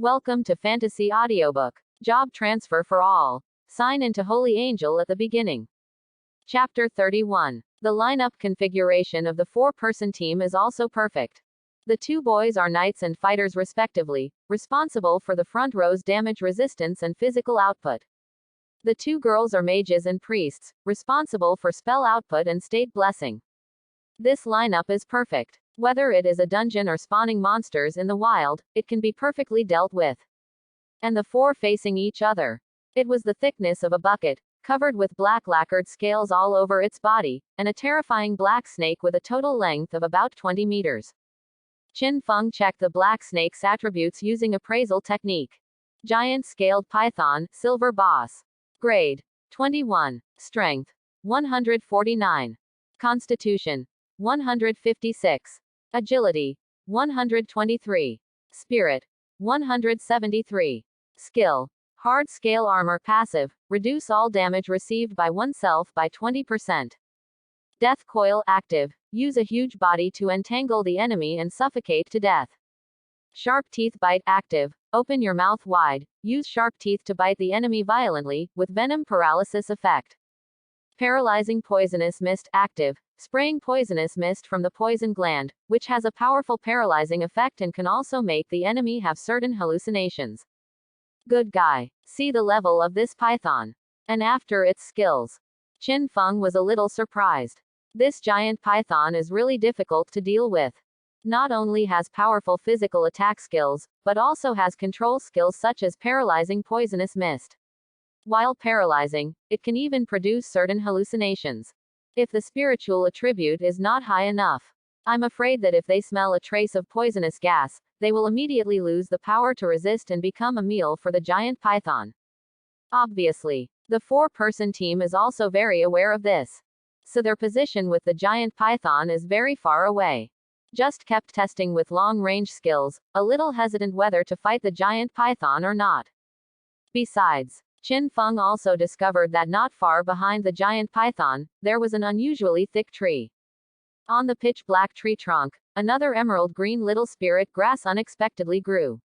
Welcome to Fantasy Audiobook. Job transfer for all. Sign into Holy Angel at the beginning. Chapter 31. The lineup configuration of the four-person team is also perfect. The two boys are knights and fighters respectively, responsible for the front row's damage resistance and physical output. The two girls are mages and priests, responsible for spell output and state blessing. This lineup is perfect. Whether it is a dungeon or spawning monsters in the wild, it can be perfectly dealt with. And the four facing each other. It was the thickness of a bucket, covered with black lacquered scales all over its body, and a terrifying black snake with a total length of about 20 meters. Qin Feng checked the black snake's attributes using appraisal technique. Giant scaled python, silver boss. Grade 21. Strength 149. Constitution 156. Agility 123. Spirit 173. Skill. Hard scale armor passive, reduce all damage received by oneself by 20%. Death coil active, use a huge body to entangle the enemy and suffocate to death. Sharp teeth bite active, open your mouth wide, use sharp teeth to bite the enemy violently, with venom paralysis effect. Paralyzing poisonous mist active, spraying poisonous mist from the poison gland, which has a powerful paralyzing effect and can also make the enemy have certain hallucinations. Good guy. See the level of this python. And after its skills. Qin Feng was a little surprised. This giant python is really difficult to deal with. Not only has powerful physical attack skills, but also has control skills such as paralyzing poisonous mist. While paralyzing, it can even produce certain hallucinations. If the spiritual attribute is not high enough, I'm afraid that if they smell a trace of poisonous gas, they will immediately lose the power to resist and become a meal for the giant python. Obviously, the four-person team is also very aware of this. So their position with the giant python is very far away. Just kept testing with long-range skills, a little hesitant whether to fight the giant python or not. Besides, Qin Feng also discovered that not far behind the giant python, there was an unusually thick tree. On the pitch-black tree trunk, another emerald green little spirit grass unexpectedly grew.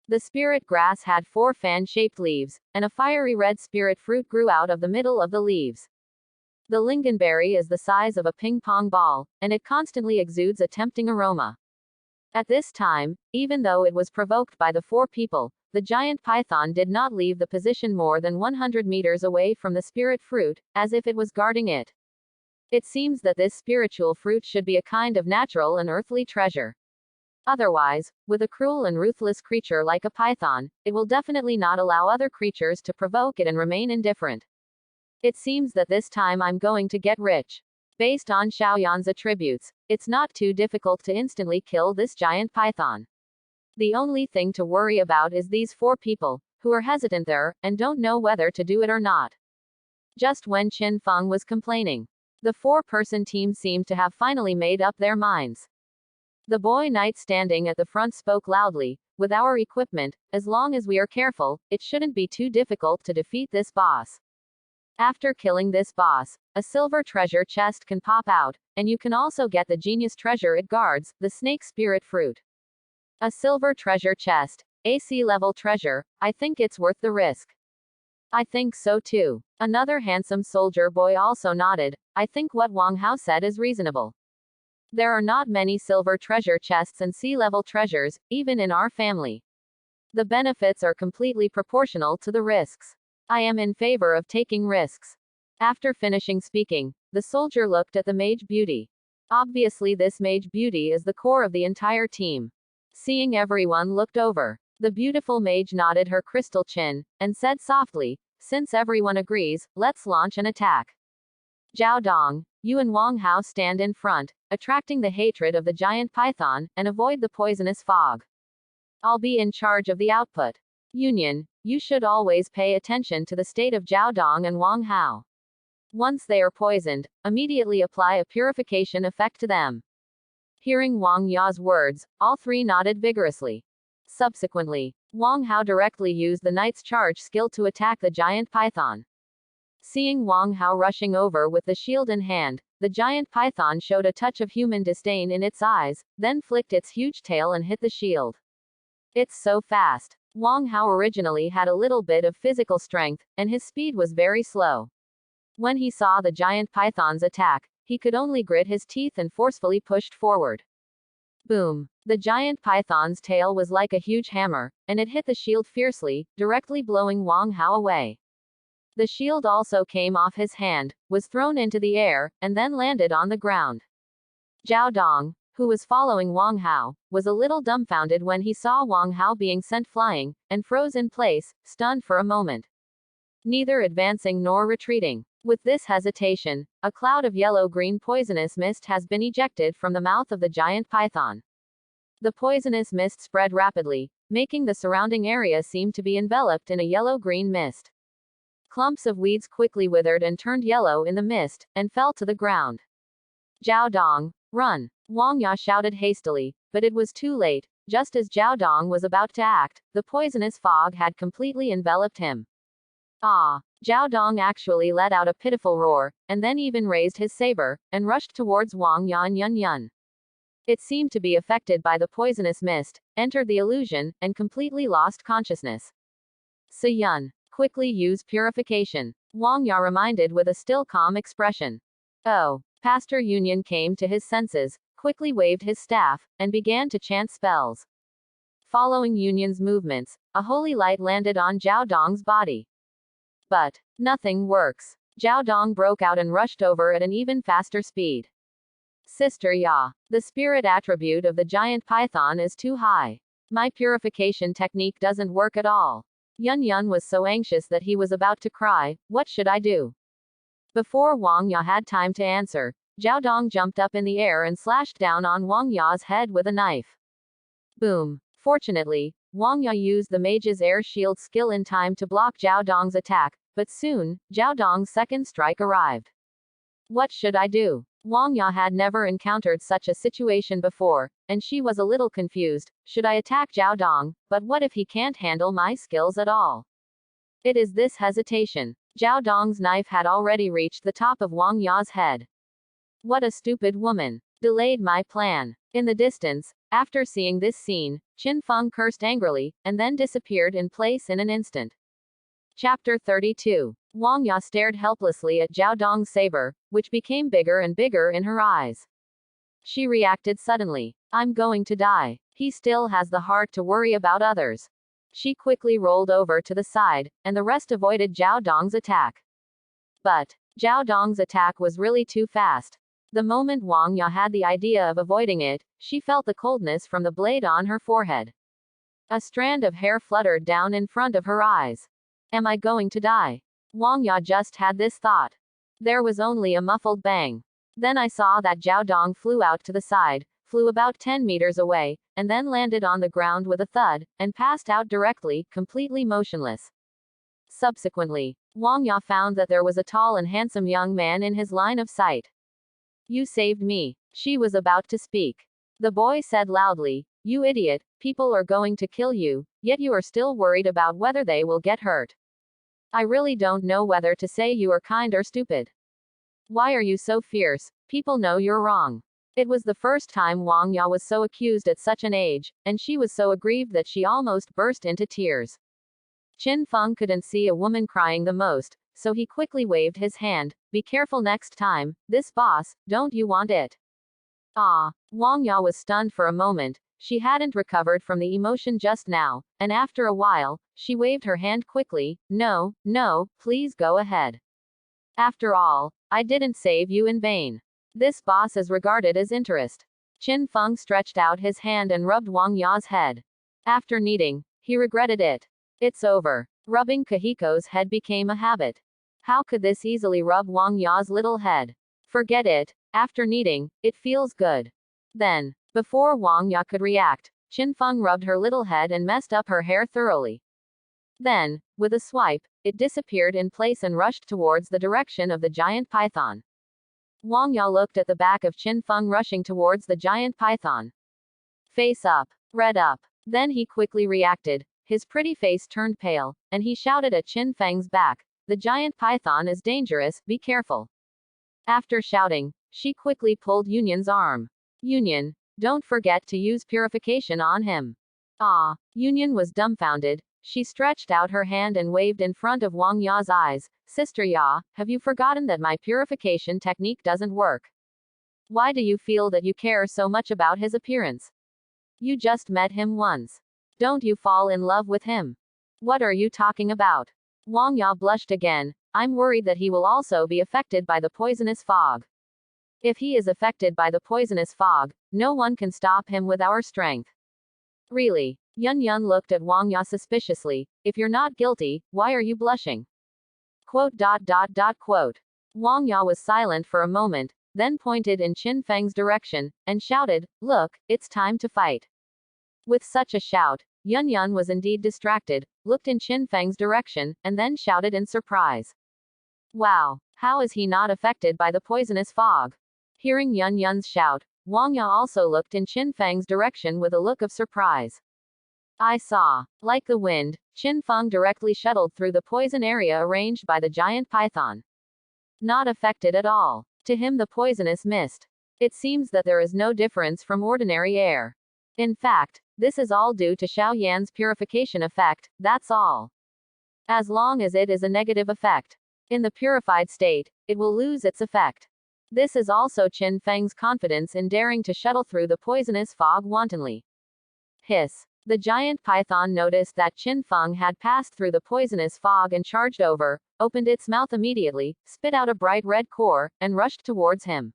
The spirit grass had 4 fan-shaped leaves, and a fiery red spirit fruit grew out of the middle of the leaves. The lingonberry is the size of a ping-pong ball, and it constantly exudes a tempting aroma. At this time, even though it was provoked by the 4 people, the giant python did not leave the position more than 100 meters away from the spirit fruit, as if it was guarding it. It seems that this spiritual fruit should be a kind of natural and earthly treasure. Otherwise, with a cruel and ruthless creature like a python, it will definitely not allow other creatures to provoke it and remain indifferent. It seems that this time I'm going to get rich. Based on Xiaoyan's attributes, it's not too difficult to instantly kill this giant python. The only thing to worry about is these 4 people, who are hesitant there, and don't know whether to do it or not. Just when Qin Feng was complaining, the 4-person team seemed to have finally made up their minds. The boy knight standing at the front spoke loudly, with our equipment, as long as we are careful, it shouldn't be too difficult to defeat this boss. After killing this boss, a silver treasure chest can pop out, and you can also get the genius treasure it guards, the snake spirit fruit. A silver treasure chest, AC level treasure, I think it's worth the risk. I think so too. Another handsome soldier boy also nodded. I think what Wang Hao said is reasonable. There are not many silver treasure chests and sea-level treasures, even in our family. The benefits are completely proportional to the risks. I am in favor of taking risks. After finishing speaking, the soldier looked at the mage beauty. Obviously this mage beauty is the core of the entire team. Seeing everyone looked over, the beautiful mage nodded her crystal chin, and said softly, since everyone agrees, let's launch an attack. Zhao Dong, you and Wang Hao stand in front, attracting the hatred of the giant python, and avoid the poisonous fog. I'll be in charge of the output. Union, you should always pay attention to the state of Zhao Dong and Wang Hao. Once they are poisoned, immediately apply a purification effect to them. Hearing Wang Ya's words, all 3 nodded vigorously. Subsequently, Wang Hao directly used the knight's charge skill to attack the giant python. Seeing Wang Hao rushing over with the shield in hand, the giant python showed a touch of human disdain in its eyes, then flicked its huge tail and hit the shield. It's so fast. Wang Hao originally had a little bit of physical strength, and his speed was very slow. When he saw the giant python's attack, he could only grit his teeth and forcefully pushed forward. Boom! The giant python's tail was like a huge hammer, and it hit the shield fiercely, directly blowing Wang Hao away. The shield also came off his hand, was thrown into the air, and then landed on the ground. Zhao Dong, who was following Wang Hao, was a little dumbfounded when he saw Wang Hao being sent flying, and froze in place, stunned for a moment. Neither advancing nor retreating. With this hesitation, a cloud of yellow-green poisonous mist has been ejected from the mouth of the giant python. The poisonous mist spread rapidly, making the surrounding area seem to be enveloped in a yellow-green mist. Clumps of weeds quickly withered and turned yellow in the mist, and fell to the ground. Zhao Dong, run! Wang Ya shouted hastily, but it was too late. Just as Zhao Dong was about to act, the poisonous fog had completely enveloped him. Ah! Zhao Dong actually let out a pitiful roar, and then even raised his saber, and rushed towards Wang Ya and Yun Yun. It seemed to be affected by the poisonous mist, entered the illusion, and completely lost consciousness. Si Yun, quickly use purification. Wang Ya reminded with a still calm expression. Oh! Pastor Yun came to his senses, quickly waved his staff, and began to chant spells. Following Yun's movements, a holy light landed on Zhao Dong's body. But nothing works. Zhao Dong broke out and rushed over at an even faster speed. Sister Ya, the spirit attribute of the giant python is too high. My purification technique doesn't work at all. Yun Yun was so anxious that he was about to cry. What should I do? Before Wang Ya had time to answer, Zhao Dong jumped up in the air and slashed down on Wang Ya's head with a knife. Boom! Fortunately, Wang Ya used the mage's air shield skill in time to block Zhao Dong's attack, but soon, Zhao Dong's second strike arrived. What should I do? Wang Ya had never encountered such a situation before, and she was a little confused. Should I attack Zhao Dong, but what if he can't handle my skills at all? It is this hesitation. Zhao Dong's knife had already reached the top of Wang Ya's head. What a stupid woman. Delayed my plan. In the distance, after seeing this scene, Qin Feng cursed angrily, and then disappeared in place in an instant. Chapter 32. Wang Ya stared helplessly at Zhao Dong's saber, which became bigger and bigger in her eyes. She reacted suddenly. I'm going to die. He still has the heart to worry about others. She quickly rolled over to the side, and the rest avoided Zhao Dong's attack. But Zhao Dong's attack was really too fast. The moment Wang Ya had the idea of avoiding it, she felt the coldness from the blade on her forehead. A strand of hair fluttered down in front of her eyes. Am I going to die? Wang Ya just had this thought. There was only a muffled bang. Then I saw that Zhao Dong flew out to the side, flew about 10 meters away, and then landed on the ground with a thud, and passed out directly, completely motionless. Subsequently, Wang Ya found that there was a tall and handsome young man in his line of sight. You saved me. She was about to speak. The boy said loudly, You idiot, people are going to kill you, yet you are still worried about whether they will get hurt. I really don't know whether to say you are kind or stupid. Why are you so fierce? People know you're wrong. It was the first time Wang Ya was so accused at such an age, and she was so aggrieved that she almost burst into tears. Qin Feng couldn't see a woman crying the most, so he quickly waved his hand. Be careful next time, this boss, don't you want it? Ah! Wang Ya was stunned for a moment. She hadn't recovered from the emotion just now, and after a while, she waved her hand quickly. No, no, please go ahead. After all, I didn't save you in vain. This boss is regarded as interest. Qin Feng stretched out his hand and rubbed Wang Ya's head. After kneading, he regretted it. It's over. Rubbing Kahiko's head became a habit. How could this easily rub Wang Ya's little head? Forget it. After kneading, it feels good. Then, before Wang Ya could react, Qin Feng rubbed her little head and messed up her hair thoroughly. Then, with a swipe, it disappeared in place and rushed towards the direction of the giant python. Wang Ya looked at the back of Qin Feng rushing towards the giant python. Face up. Red up. Then he quickly reacted. His pretty face turned pale, and he shouted at Qin Feng's back. The giant python is dangerous, be careful. After shouting, she quickly pulled Yun's arm. Yun, don't forget to use purification on him. Ah! Yunyan was dumbfounded. She stretched out her hand and waved in front of Wang Ya's eyes. Sister Ya, have you forgotten that my purification technique doesn't work? Why do you feel that you care so much about his appearance? You just met him once. Don't you fall in love with him? What are you talking about? Wang Ya blushed again. I'm worried that he will also be affected by the poisonous fog. If he is affected by the poisonous fog, no one can stop him with our strength. Really? Yun Yun looked at Wang Ya suspiciously. If you're not guilty, why are you blushing? Quote. Wang Ya was silent for a moment, then pointed in Qin Feng's direction, and shouted, Look, it's time to fight. With such a shout, Yun Yun was indeed distracted, looked in Qin Feng's direction, and then shouted in surprise. Wow! How is he not affected by the poisonous fog? Hearing Yun Yun's shout, Wang Ya also looked in Qin Feng's direction with a look of surprise. I saw. Like the wind, Qin Feng directly shuttled through the poison area arranged by the giant python. Not affected at all. To him the poisonous mist. It seems that there is no difference from ordinary air. In fact, this is all due to Xiao Yan's purification effect, that's all. As long as it is a negative effect. In the purified state, it will lose its effect. This is also Qin Feng's confidence in daring to shuttle through the poisonous fog wantonly. Hiss. The giant python noticed that Qin Feng had passed through the poisonous fog and charged over, opened its mouth immediately, spit out a bright red core, and rushed towards him.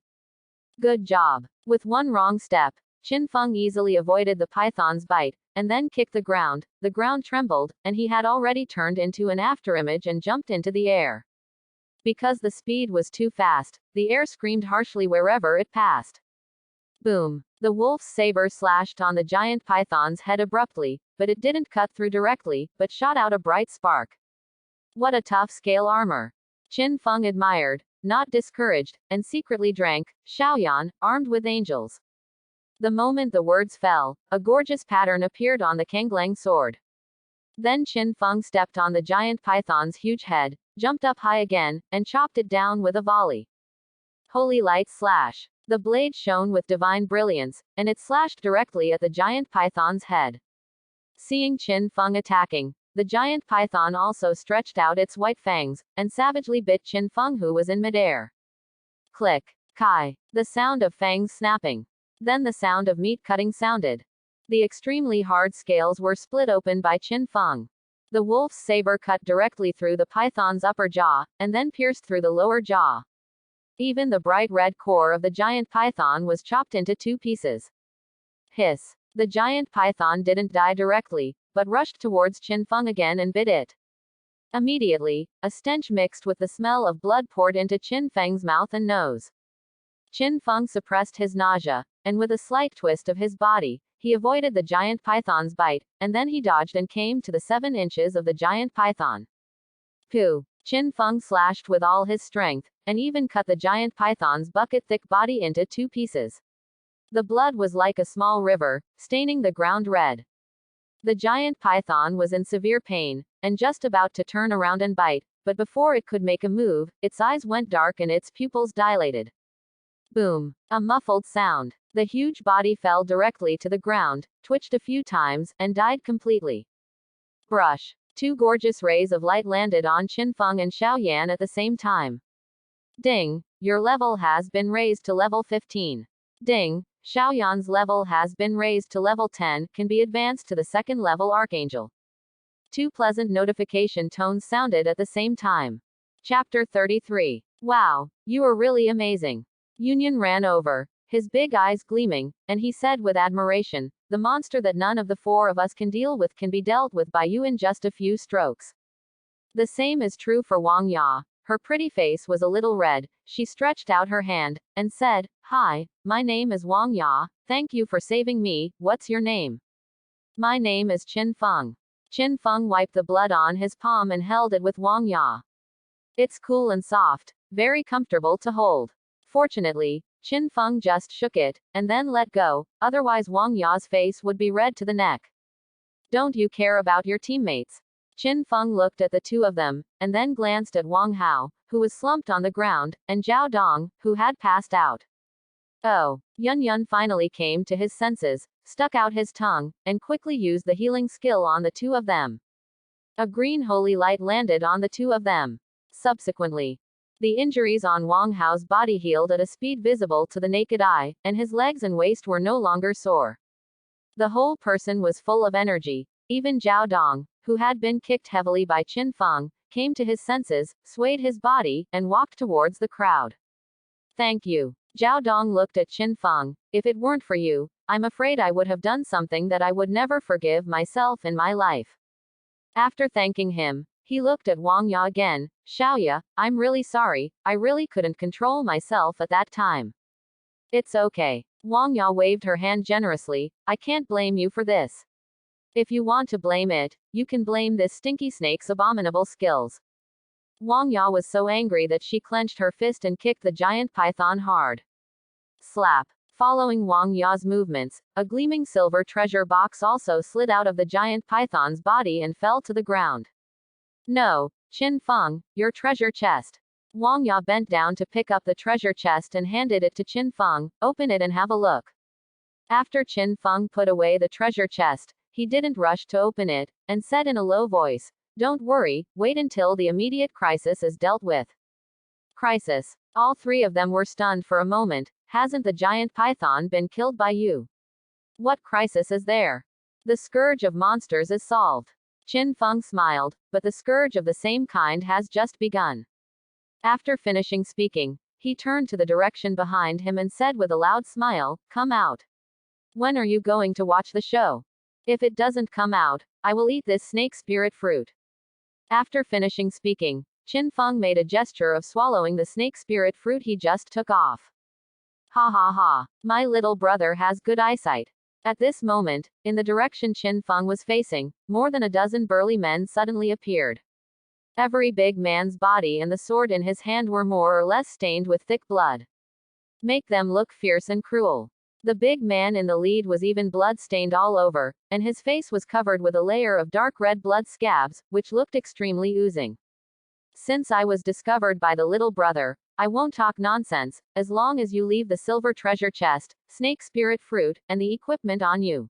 Good job. With one wrong step, Qin Feng easily avoided the python's bite, and then kicked the ground trembled, and he had already turned into an afterimage and jumped into the air. Because the speed was too fast, the air screamed harshly wherever it passed. Boom. The wolf's saber slashed on the giant python's head abruptly, but it didn't cut through directly, but shot out a bright spark. What a tough scale armor. Qin Feng admired, not discouraged, and secretly drank, Xiaoyan, armed with angels. The moment the words fell, a gorgeous pattern appeared on the Kanglang sword. Then Qin Feng stepped on the giant python's huge head, jumped up high again, and chopped it down with a volley. Holy light slash. The blade shone with divine brilliance, and it slashed directly at the giant python's head. Seeing Qin Feng attacking, the giant python also stretched out its white fangs, and savagely bit Qin Feng, who was in midair. Click. Kai. The sound of fangs snapping. Then the sound of meat cutting sounded. The extremely hard scales were split open by Qin Feng. The wolf's saber cut directly through the python's upper jaw, and then pierced through the lower jaw. Even the bright red core of the giant python was chopped into 2 pieces. Hiss. The giant python didn't die directly, but rushed towards Qin Feng again and bit it. Immediately, a stench mixed with the smell of blood poured into Qin Feng's mouth and nose. Qin Feng suppressed his nausea, and with a slight twist of his body, he avoided the giant python's bite, and then he dodged and came to the 7 inches of the giant python. Pooh! Qin Feng slashed with all his strength, and even cut the giant python's bucket-thick body into 2 pieces. The blood was like a small river, staining the ground red. The giant python was in severe pain, and just about to turn around and bite, but before it could make a move, its eyes went dark and its pupils dilated. Boom! A muffled sound. The huge body fell directly to the ground, twitched a few times, and died completely. Brush. 2 gorgeous rays of light landed on Qin Feng and Xiaoyan at the same time. Ding! Your level has been raised to level 15. Ding! Xiaoyan's level has been raised to level 10, can be advanced to the 2nd level Archangel. 2 pleasant notification tones sounded at the same time. Chapter 33. Wow! You are really amazing. Yunyan ran over, his big eyes gleaming, and he said with admiration, the monster that none of the 4 of us can deal with can be dealt with by you in just a few strokes. The same is true for Wang Ya. Her pretty face was a little red, she stretched out her hand, and said, Hi, my name is Wang Ya, thank you for saving me, what's your name? My name is Qin Feng. Qin Feng wiped the blood on his palm and held it with Wang Ya. It's cool and soft, very comfortable to hold. Fortunately, Qin Feng just shook it, and then let go, otherwise Wang Ya's face would be red to the neck. Don't you care about your teammates? Qin Feng looked at the 2 of them, and then glanced at Wang Hao, who was slumped on the ground, and Zhao Dong, who had passed out. Oh, Yun Yun finally came to his senses, stuck out his tongue, and quickly used the healing skill on the two of them. A green holy light landed on the two of them. Subsequently, the injuries on Wang Hao's body healed at a speed visible to the naked eye, and his legs and waist were no longer sore. The whole person was full of energy. Even Zhao Dong, who had been kicked heavily by Qin Feng, came to his senses, swayed his body, and walked towards the crowd. Thank you. Zhao Dong looked at Qin Feng. If it weren't for you, I'm afraid I would have done something that I would never forgive myself in my life. After thanking him, he looked at Wang Ya again. Xiaoya, I'm really sorry, I really couldn't control myself at that time. It's okay. Wang Ya waved her hand generously. I can't blame you for this. If you want to blame it, you can blame this stinky snake's abominable skills. Wang Ya was so angry that she clenched her fist and kicked the giant python hard. Slap. Following Wang Ya's movements, a gleaming silver treasure box also slid out of the giant python's body and fell to the ground. No, Qin Feng, your treasure chest. Wang Ya bent down to pick up the treasure chest and handed it to Qin Feng. Open it and have a look. After Qin Feng put away the treasure chest, he didn't rush to open it, and said in a low voice, Don't worry, wait until the immediate crisis is dealt with. Crisis. All three of them were stunned for a moment. Hasn't the giant python been killed by you? What crisis is there? The scourge of monsters is solved. Qin Feng smiled, but the scourge of the same kind has just begun. After finishing speaking, he turned to the direction behind him and said with a loud smile, Come out. When are you going to watch the show? If it doesn't come out, I will eat this snake spirit fruit. After finishing speaking, Qin Feng made a gesture of swallowing the snake spirit fruit he just took off. Ha ha ha. My little brother has good eyesight. At this moment, in the direction Qin Feng was facing, more than a dozen burly men suddenly appeared. Every big man's body and the sword in his hand were more or less stained with thick blood. Make them look fierce and cruel. The big man in the lead was even blood-stained all over, and his face was covered with a layer of dark red blood scabs, which looked extremely oozing. Since I was discovered by the little brother, I won't talk nonsense, as long as you leave the silver treasure chest, snake spirit fruit, and the equipment on you.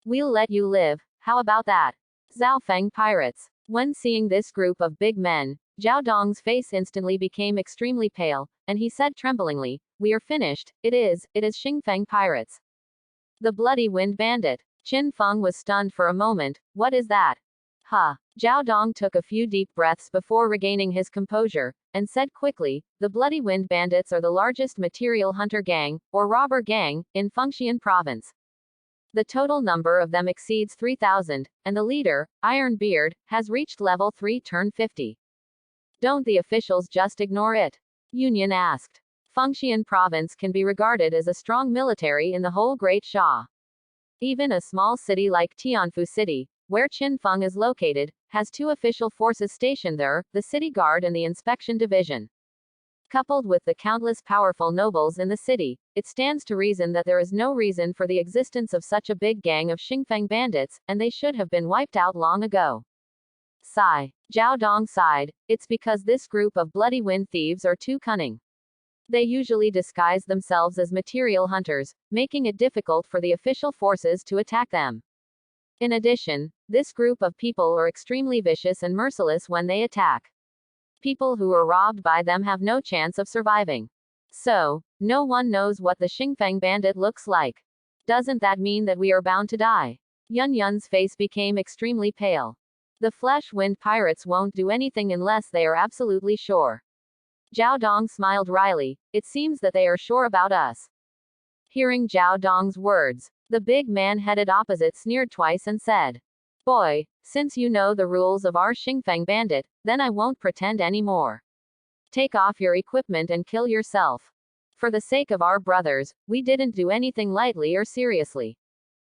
We'll let you live, how about that? Zhaofeng pirates. When seeing this group of big men, Zhao Dong's face instantly became extremely pale, and he said tremblingly, We are finished, it is Xingfeng pirates. The bloody wind bandit. Qin Feng was stunned for a moment. What is that? Huh. Zhao Dong took a few deep breaths before regaining his composure, and said quickly, The bloody wind bandits are the largest material hunter gang, or robber gang, in Fengxian province. The total number of them exceeds 3,000, and the leader, Iron Beard, has reached level 3 turn 50. Don't the officials just ignore it? Union asked. Fengxian province can be regarded as a strong military in the whole Great Sha. Even a small city like Tianfu City, where Qin Feng is located, has two official forces stationed there, the city guard and the inspection division. Coupled with the countless powerful nobles in the city, it stands to reason that there is no reason for the existence of such a big gang of Xingfeng bandits, and they should have been wiped out long ago. Sigh. Zhao Dong sighed. It's because this group of bloody wind thieves are too cunning. They usually disguise themselves as material hunters, making it difficult for the official forces to attack them. In addition, this group of people are extremely vicious and merciless when they attack. People who are robbed by them have no chance of surviving. So, no one knows what the Xingfeng bandit looks like. Doesn't that mean that we are bound to die? Yun Yun's face became extremely pale. The flesh wind pirates won't do anything unless they are absolutely sure. Zhao Dong smiled wryly. It seems that they are sure about us. Hearing Zhao Dong's words, the big man headed opposite sneered twice and said, Boy, since you know the rules of our Xingfeng bandit, then I won't pretend anymore. Take off your equipment and kill yourself. For the sake of our brothers, we didn't do anything lightly or seriously.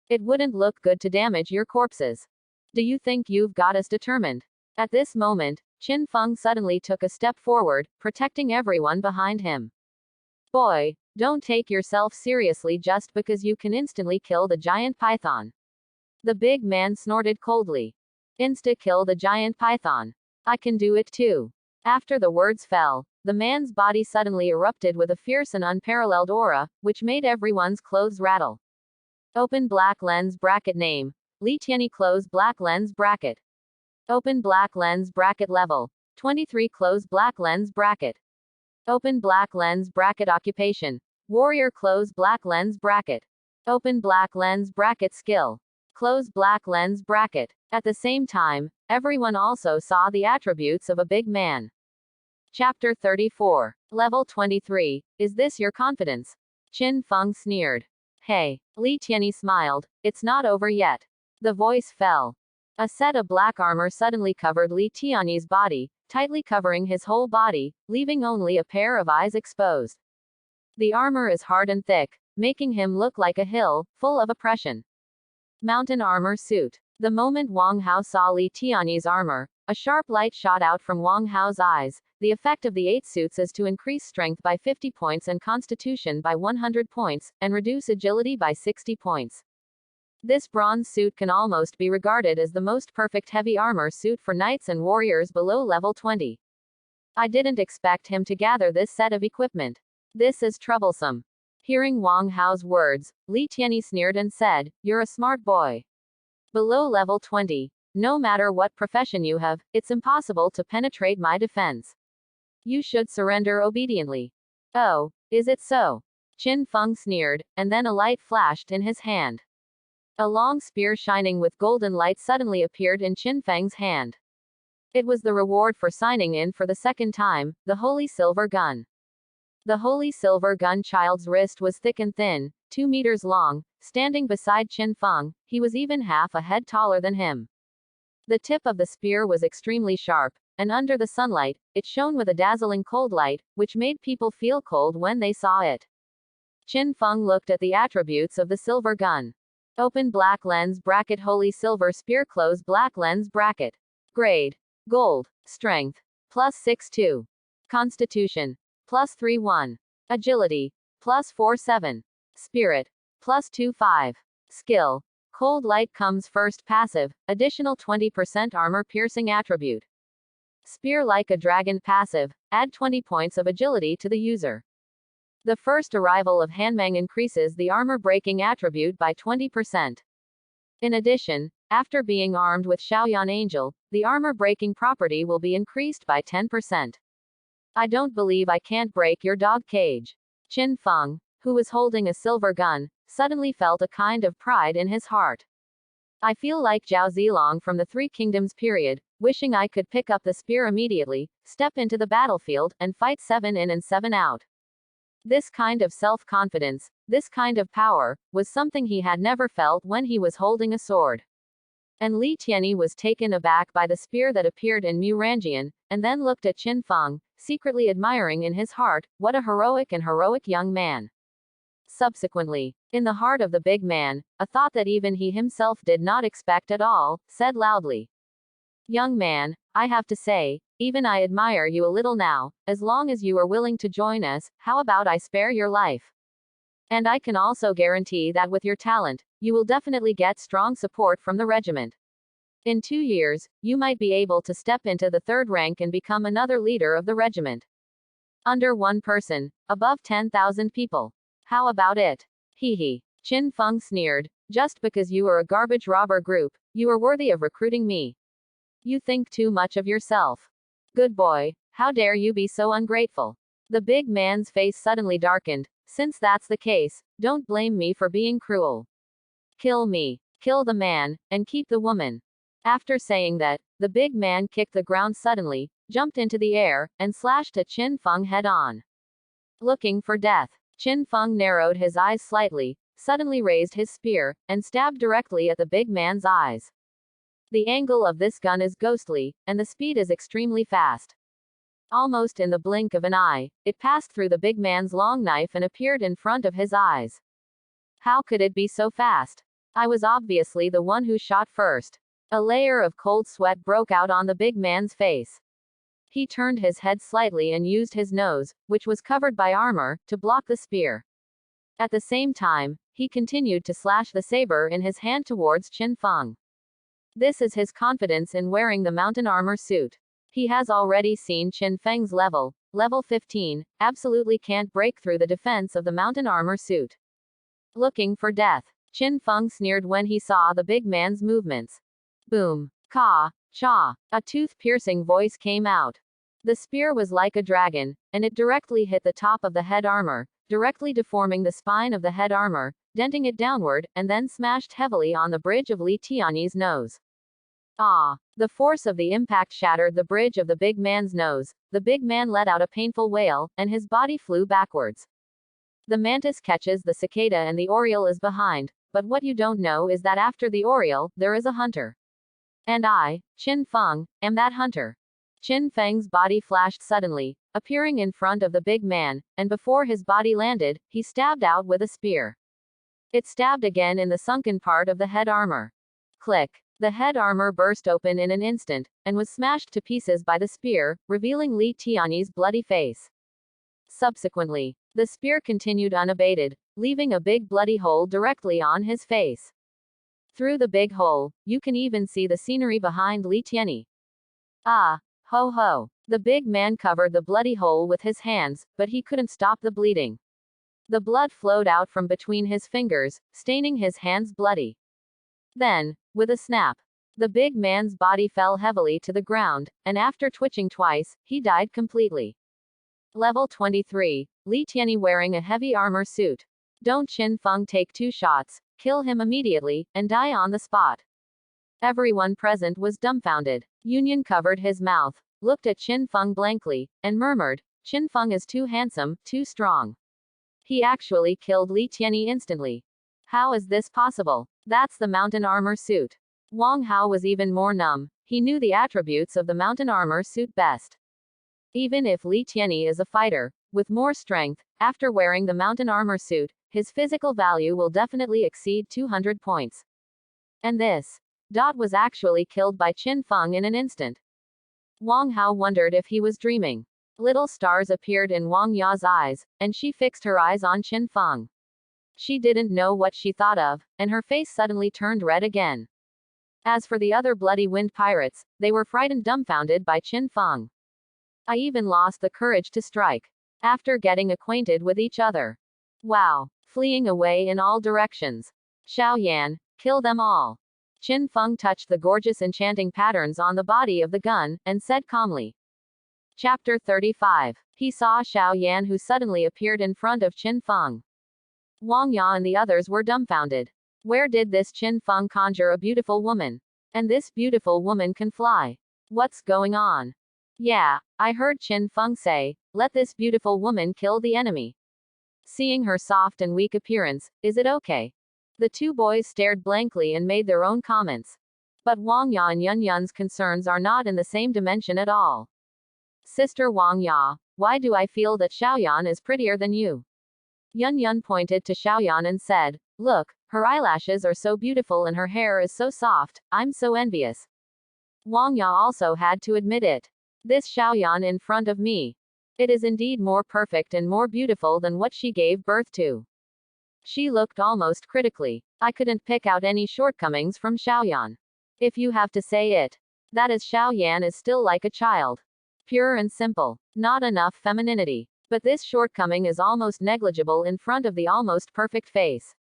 It wouldn't look good to damage your corpses. Do you think you've got us determined? At this moment, Qin Feng suddenly took a step forward, protecting everyone behind him. Boy, don't take yourself seriously just because you can instantly kill the giant python. The big man snorted coldly. Insta-kill the giant python. I can do it too. After the words fell, the man's body suddenly erupted with a fierce and unparalleled aura, which made everyone's clothes rattle. Open black lens bracket name. Li Tianyi close black lens bracket. Open black lens bracket level. 23 close black lens bracket. Open black lens bracket occupation. Warrior close black lens bracket. Open black lens bracket skill. Close black lens bracket. At the same time, everyone also saw the attributes of a big man. Chapter 34. Level 23. Is this your confidence? Qin Feng sneered. Hey. Li Tianyi smiled. It's not over yet. The voice fell. A set of black armor suddenly covered Li Tianyi's body, tightly covering his whole body, leaving only a pair of eyes exposed. The armor is hard and thick, making him look like a hill, full of oppression. Mountain armor suit. The moment Wang Hao saw Li Tianyi's armor, a sharp light shot out from Wang Hao's eyes. The effect of the 8 suits is to increase strength by 50 points and constitution by 100 points, and reduce agility by 60 points. This bronze suit can almost be regarded as the most perfect heavy armor suit for knights and warriors below level 20. I didn't expect him to gather this set of equipment. This is troublesome. Hearing Wang Hao's words, Li Tianyi sneered and said, "You're a smart boy. Below level 20, no matter what profession you have, it's impossible to penetrate my defense. You should surrender obediently." Oh, is it so? Qin Feng sneered, and then a light flashed in his hand. A long spear shining with golden light suddenly appeared in Qin Feng's hand. It was the reward for signing in for the second time, the holy silver gun. The holy silver gun child's wrist was thick and thin, 2 meters long, standing beside Qin Feng. He was even half a head taller than him. The tip of the spear was extremely sharp, and under the sunlight, it shone with a dazzling cold light, which made people feel cold when they saw it. Qin Feng looked at the attributes of the silver gun. Open black lens bracket holy silver spear close black lens bracket. Grade. Gold. Strength. +62. Constitution. +31. Agility. +47. Spirit. +25. Skill. Cold light comes first passive, additional 20% armor piercing attribute. Spear like a dragon passive, add 20 points of agility to the user. The first arrival of Hanmang increases the armor breaking attribute by 20%. In addition, after being armed with Shaoyan Angel, the armor breaking property will be increased by 10%. I don't believe I can't break your dog cage. Qin Feng, who was holding a silver gun, suddenly felt a kind of pride in his heart. I feel like Zhao Zilong from the Three Kingdoms period, wishing I could pick up the spear immediately, step into the battlefield, and fight 7 in and 7 out. This kind of self-confidence, this kind of power, was something he had never felt when he was holding a sword. And Li Tianyi was taken aback by the spear that appeared in Murangian, and then looked at Qin Feng, secretly admiring in his heart, what a heroic and heroic young man. Subsequently, in the heart of the big man, a thought that even he himself did not expect at all, said loudly, "Young man, I have to say, even I admire you a little now. As long as you are willing to join us, how about I spare your life? And I can also guarantee that with your talent, you will definitely get strong support from the regiment. In 2 years, you might be able to step into the 3rd rank and become another leader of the regiment. Under 1 person, above 10,000 people. How about it? Hee. Qin Feng sneered. Just because you are a garbage robber group, you are worthy of recruiting me. You think too much of yourself. Good boy, how dare you be so ungrateful?" The big man's face suddenly darkened. "Since that's the case, don't blame me for being cruel. Kill me, kill the man, and keep the woman." After saying that, the big man kicked the ground suddenly, jumped into the air, and slashed at Qin Feng head on. Looking for death. Qin Feng narrowed his eyes slightly, suddenly raised his spear, and stabbed directly at the big man's eyes. The angle of this gun is ghostly, and the speed is extremely fast. Almost in the blink of an eye, it passed through the big man's long knife and appeared in front of his eyes. How could it be so fast? I was obviously the one who shot first. A layer of cold sweat broke out on the big man's face. He turned his head slightly and used his nose, which was covered by armor, to block the spear. At the same time, he continued to slash the saber in his hand towards Qin Feng. This is his confidence in wearing the mountain armor suit. He has already seen Qin Feng's level 15, absolutely can't break through the defense of the mountain armor suit. Looking for death. Qin Feng sneered when he saw the big man's movements. Boom. Ka. Cha. A tooth-piercing voice came out. The spear was like a dragon, and it directly hit the top of the head armor, directly deforming the spine of the head armor, denting it downward, and then smashed heavily on the bridge of Li Tianyi's nose. Ah! The force of the impact shattered the bridge of the big man's nose. The big man let out a painful wail, and his body flew backwards. The mantis catches the cicada and the oriole is behind, but what you don't know is that after the oriole, there is a hunter. And I, Qin Feng, am that hunter. Qin Feng's body flashed suddenly, appearing in front of the big man, and before his body landed, he stabbed out with a spear. It stabbed again in the sunken part of the head armor. Click. The head armor burst open in an instant, and was smashed to pieces by the spear, revealing Li Tianyi's bloody face. Subsequently, the spear continued unabated, leaving a big bloody hole directly on his face. Through the big hole, you can even see the scenery behind Li Tianyi. Ah! Ho ho! The big man covered the bloody hole with his hands, but he couldn't stop the bleeding. The blood flowed out from between his fingers, staining his hands bloody. Then, with a snap, the big man's body fell heavily to the ground, and after twitching twice, he died completely. Level 23, Li Tianyi wearing a heavy armor suit. Don't Qin Feng take 2 shots, kill him immediately, and die on the spot. Everyone present was dumbfounded. Union covered his mouth, looked at Qin Feng blankly, and murmured, Qin Feng is too handsome, too strong. He actually killed Li Tianyi instantly. How is this possible? That's the mountain armor suit. Wang Hao was even more numb. He knew the attributes of the mountain armor suit best. Even if Li Tianyi is a fighter, with more strength, after wearing the mountain armor suit, his physical value will definitely exceed 200 points. And this dot was actually killed by Qin Feng in an instant. Wang Hao wondered if he was dreaming. Little stars appeared in Wang Ya's eyes, and she fixed her eyes on Qin Feng. She didn't know what she thought of, and her face suddenly turned red again. As for the other bloody wind pirates, they were frightened dumbfounded by Qin Feng. I even lost the courage to strike. After getting acquainted with each other. Wow. Fleeing away in all directions. Xiao Yan, kill them all. Qin Feng touched the gorgeous enchanting patterns on the body of the gun, and said calmly. Chapter 35. He saw Xiao Yan who suddenly appeared in front of Qin Feng. Wang Ya and the others were dumbfounded. Where did this Qin Feng conjure a beautiful woman? And this beautiful woman can fly. What's going on? Yeah, I heard Qin Feng say, let this beautiful woman kill the enemy. Seeing her soft and weak appearance, is it okay? The 2 boys stared blankly and made their own comments. But Wang Ya and Yun Yun's concerns are not in the same dimension at all. Sister Wang Ya, why do I feel that Xiaoyan is prettier than you? Yun Yun pointed to Xiaoyan and said, look, her eyelashes are so beautiful and her hair is so soft, I'm so envious. Wang Ya also had to admit it. This Xiaoyan in front of me. It is indeed more perfect and more beautiful than what she gave birth to. She looked almost critically. I couldn't pick out any shortcomings from Xiaoyan. If you have to say it, that is Xiaoyan is still like a child. Pure and simple. Not enough femininity. But this shortcoming is almost negligible in front of the almost perfect face.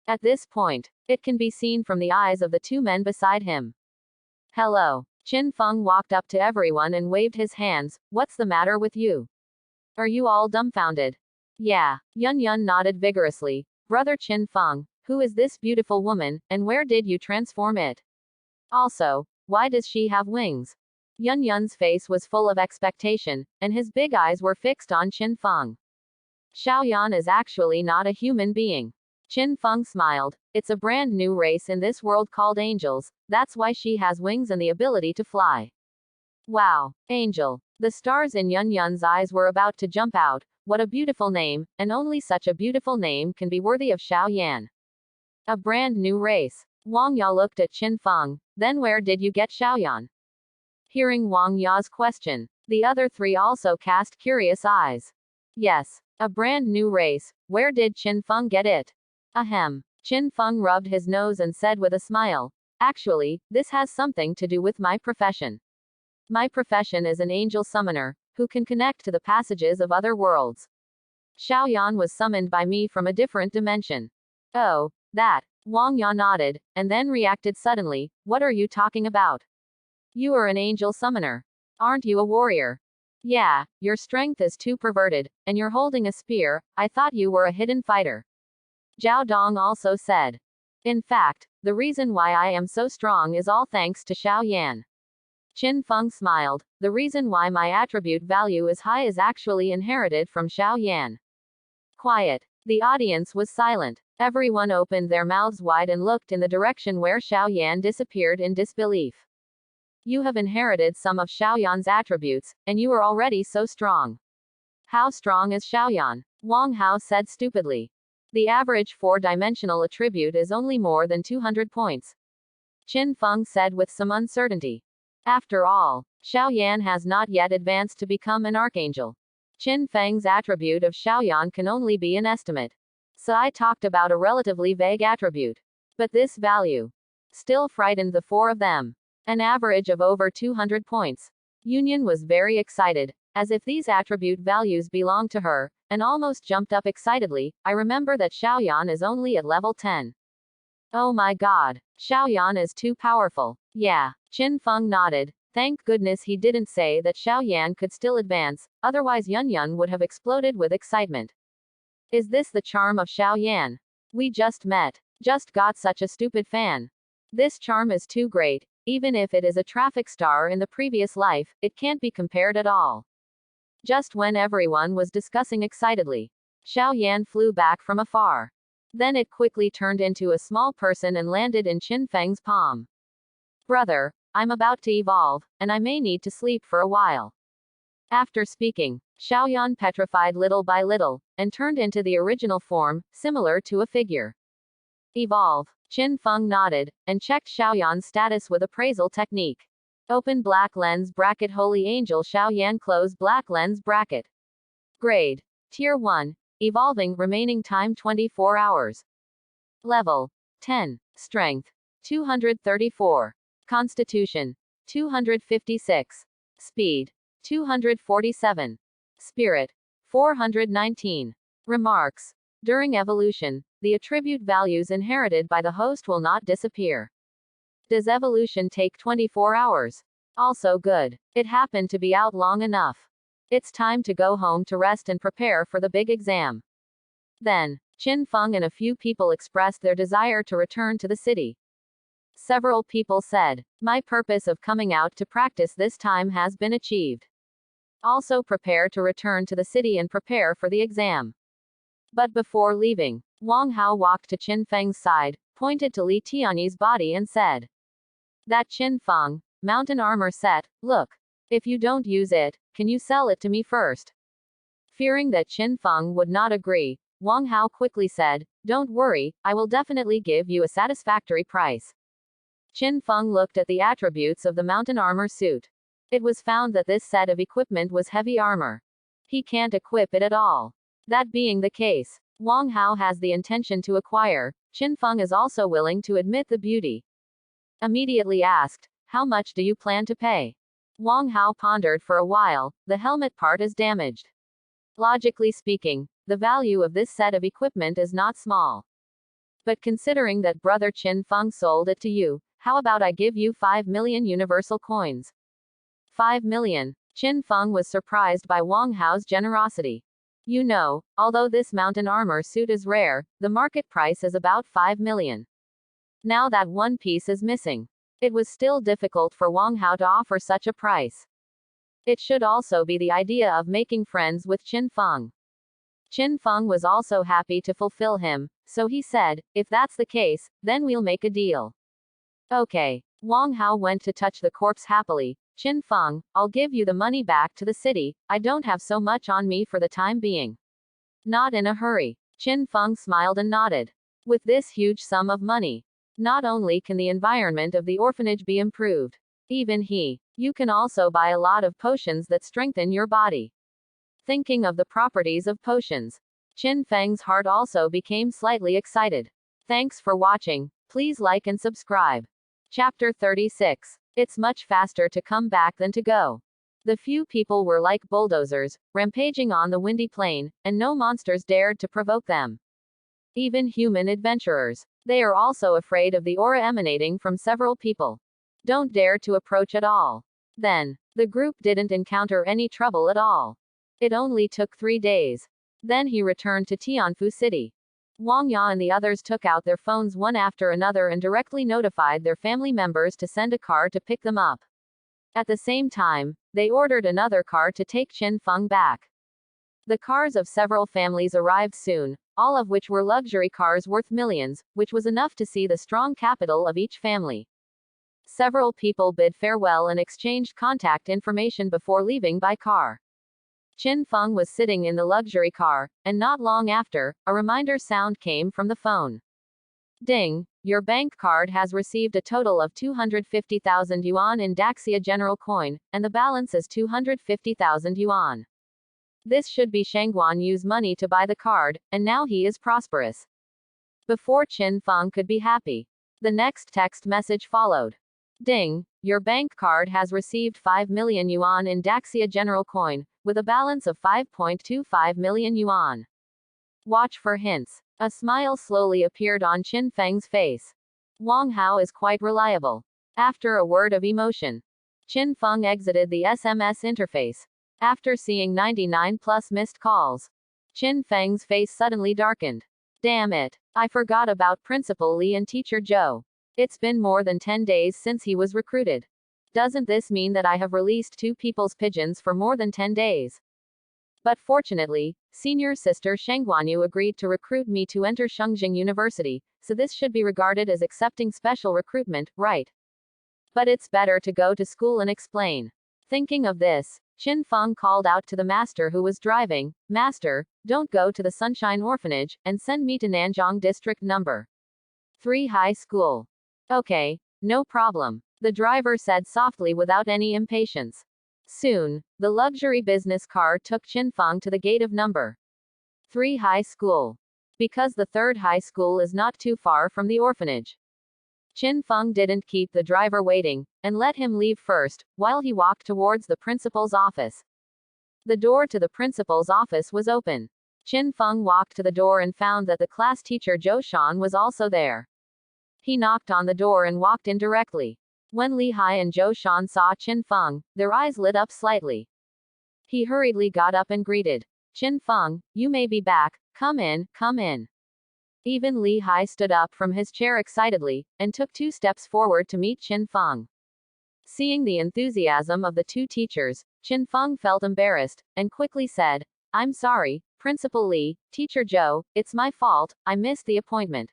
At this point, it can be seen from the eyes of the 2 men beside him. Hello. Qin Feng walked up to everyone and waved his hands. What's the matter with you? Are you all dumbfounded? Yeah. Yun Yun nodded vigorously. Brother Qin Feng, who is this beautiful woman, and where did you transform it? Also, why does she have wings? Yun Yun's face was full of expectation, and his big eyes were fixed on Qin Feng. Xiaoyan is actually not a human being. Qin Feng smiled. It's a brand new race in this world called angels, that's why she has wings and the ability to fly. Wow. Angel. The stars in Yun Yun's eyes were about to jump out. What a beautiful name, and only such a beautiful name can be worthy of Xiaoyan. A brand new race. Wang Ya looked at Qin Feng. Then where did you get Xiaoyan? Hearing Wang Ya's question, the other 3 also cast curious eyes. Yes, a brand new race. Where did Qin Feng get it? Ahem. Qin Feng rubbed his nose and said with a smile, actually, this has something to do with my profession. My profession is an angel summoner, who can connect to the passages of other worlds. Xiaoyan was summoned by me from a different dimension. Oh, that. Wang Ya nodded, and then reacted suddenly, "What are you talking about? You are an angel summoner. Aren't you a warrior?" "Yeah, your strength is too perverted, and you're holding a spear. I thought you were a hidden fighter." Zhao Dong also said. "In fact, the reason why I am so strong is all thanks to Xiao Yan." Qin Feng smiled. "The reason why my attribute value is high is actually inherited from Xiao Yan." Quiet. The audience was silent. Everyone opened their mouths wide and looked in the direction where Xiao Yan disappeared in disbelief. "You have inherited some of Xiao Yan's attributes, and you are already so strong." "How strong is Xiao Yan?" Wang Hao said stupidly. "The average four-dimensional attribute is only more than 200 points." Qin Feng said with some uncertainty. "After all, Xiao Yan has not yet advanced to become an archangel. Qin Feng's attribute of Xiao Yan can only be an estimate. So I talked about a relatively vague attribute. But this value still frightened the four of them. An average of over 200 points. Union was very excited, as if these attribute values belonged to her, and almost jumped up excitedly. "I remember that Xiao Yan is only at level 10. Oh my god. Xiao Yan is too powerful." "Yeah." Qin Feng nodded. Thank goodness he didn't say that Xiao Yan could still advance, otherwise Yun Yun would have exploded with excitement. "Is this the charm of Xiao Yan? We just met. Just got such a stupid fan. This charm is too great. Even if it is a traffic star in the previous life, it can't be compared at all." Just when everyone was discussing excitedly, Xiao Yan flew back from afar. Then it quickly turned into a small person and landed in Qin Feng's palm. "Brother, I'm about to evolve, and I may need to sleep for a while." After speaking, Xiao Yan petrified little by little, and turned into the original form, similar to a figure. "Evolve." Qin Feng nodded, and checked Xiao Yan's status with appraisal technique. Open black lens bracket Holy Angel Xiao Yan close black lens bracket. Grade. Tier 1. Evolving remaining time 24 hours. Level. 10. Strength. 234. Constitution. 256. Speed. 247. Spirit. 419. Remarks. During evolution, the attribute values inherited by the host will not disappear. Does evolution take 24 hours? Also good. It happened to be out long enough. It's time to go home to rest and prepare for the big exam. Then, Qin Feng and a few people expressed their desire to return to the city. Several people said, "My purpose of coming out to practice this time has been achieved. Also prepare to return to the city and prepare for the exam." But before leaving, Wang Hao walked to Qin Feng's side, pointed to Li Tianyi's body and said, "That Qin Feng, mountain armor set, look. If you don't use it, can you sell it to me first?" Fearing that Qin Feng would not agree, Wang Hao quickly said, "Don't worry, I will definitely give you a satisfactory price." Qin Feng looked at the attributes of the mountain armor suit. It was found that this set of equipment was heavy armor. He can't equip it at all. That being the case, Wang Hao has the intention to acquire. Qin Feng is also willing to admit the beauty. Immediately asked, "How much do you plan to pay?" Wang Hao pondered for a while. "The helmet part is damaged. Logically speaking, the value of this set of equipment is not small. But considering that brother Qin Feng sold it to you, how about I give you 5 million universal coins?" 5 million. Qin Feng was surprised by Wang Hao's generosity. "You know, although this mountain armor suit is rare, the market price is about 5 million. Now that one piece is missing." It was still difficult for Wang Hao to offer such a price. It should also be the idea of making friends with Qin Feng. Qin Feng was also happy to fulfill him, so he said, "If that's the case, then we'll make a deal." Okay. Wang Hao went to touch the corpse happily. "Qin Feng, I'll give you the money back to the city. I don't have so much on me for the time being." "Not in a hurry." Qin Feng smiled and nodded. "With this huge sum of money, not only can the environment of the orphanage be improved, you can also buy a lot of potions that strengthen your body." Thinking of the properties of potions, Qin Feng's heart also became slightly excited. Thanks for watching. Please like and subscribe. Chapter 36. It's much faster to come back than to go. The few people were like bulldozers, rampaging on the windy plain, and no monsters dared to provoke them. Even human adventurers. They are also afraid of the aura emanating from several people. Don't dare to approach at all. Then, the group didn't encounter any trouble at all. It only took 3 days. Then he returned to Tianfu City. Wang Ya and the others took out their phones one after another and directly notified their family members to send a car to pick them up. At the same time, they ordered another car to take Qin Feng back. The cars of several families arrived soon, all of which were luxury cars worth millions, which was enough to see the strong capital of each family. Several people bid farewell and exchanged contact information before leaving by car. Qin Feng was sitting in the luxury car, and not long after, a reminder sound came from the phone. Ding, your bank card has received a total of 250,000 yuan in Daxia General Coin, and the balance is 250,000 yuan. This should be Shangguan Yu's money to buy the card, and now he is prosperous. Before Qin Feng could be happy, the next text message followed. Ding, your bank card has received 5 million yuan in Daxia General Coin, with a balance of 5.25 million yuan. Watch for hints. A smile slowly appeared on Qin Feng's face. Wang Hao is quite reliable. After a word of emotion, Qin Feng exited the SMS interface. After seeing 99 plus missed calls, Qin Feng's face suddenly darkened. Damn it. I forgot about Principal Li and Teacher Zhou. It's been more than 10 days since he was recruited. Doesn't this mean that I have released 2 people's pigeons for more than 10 days? But fortunately, senior sister Shangguanyu agreed to recruit me to enter Shengjing University, so this should be regarded as accepting special recruitment, right? But it's better to go to school and explain. Thinking of this, Qin Feng called out to the master who was driving, Master, don't go to the Sunshine Orphanage, and send me to Nanjiang District Number 3 High School. Okay, no problem, the driver said softly without any impatience. Soon, the luxury business car took Qin Feng to the gate of number 3 High School. Because the 3rd high school is not too far from the orphanage, Qin Feng didn't keep the driver waiting, and let him leave first, while he walked towards the principal's office. The door to the principal's office was open. Qin Feng walked to the door and found that the class teacher Zhou Shan was also there. He knocked on the door and walked in directly. When Li Hai and Zhou Shan saw Qin Feng, their eyes lit up slightly. He hurriedly got up and greeted. Qin Feng, you may be back, come in, come in. Even Li Hai stood up from his chair excitedly, and took 2 steps forward to meet Qin Feng. Seeing the enthusiasm of the 2 teachers, Qin Feng felt embarrassed, and quickly said, I'm sorry, Principal Li, Teacher Zhou, it's my fault, I missed the appointment.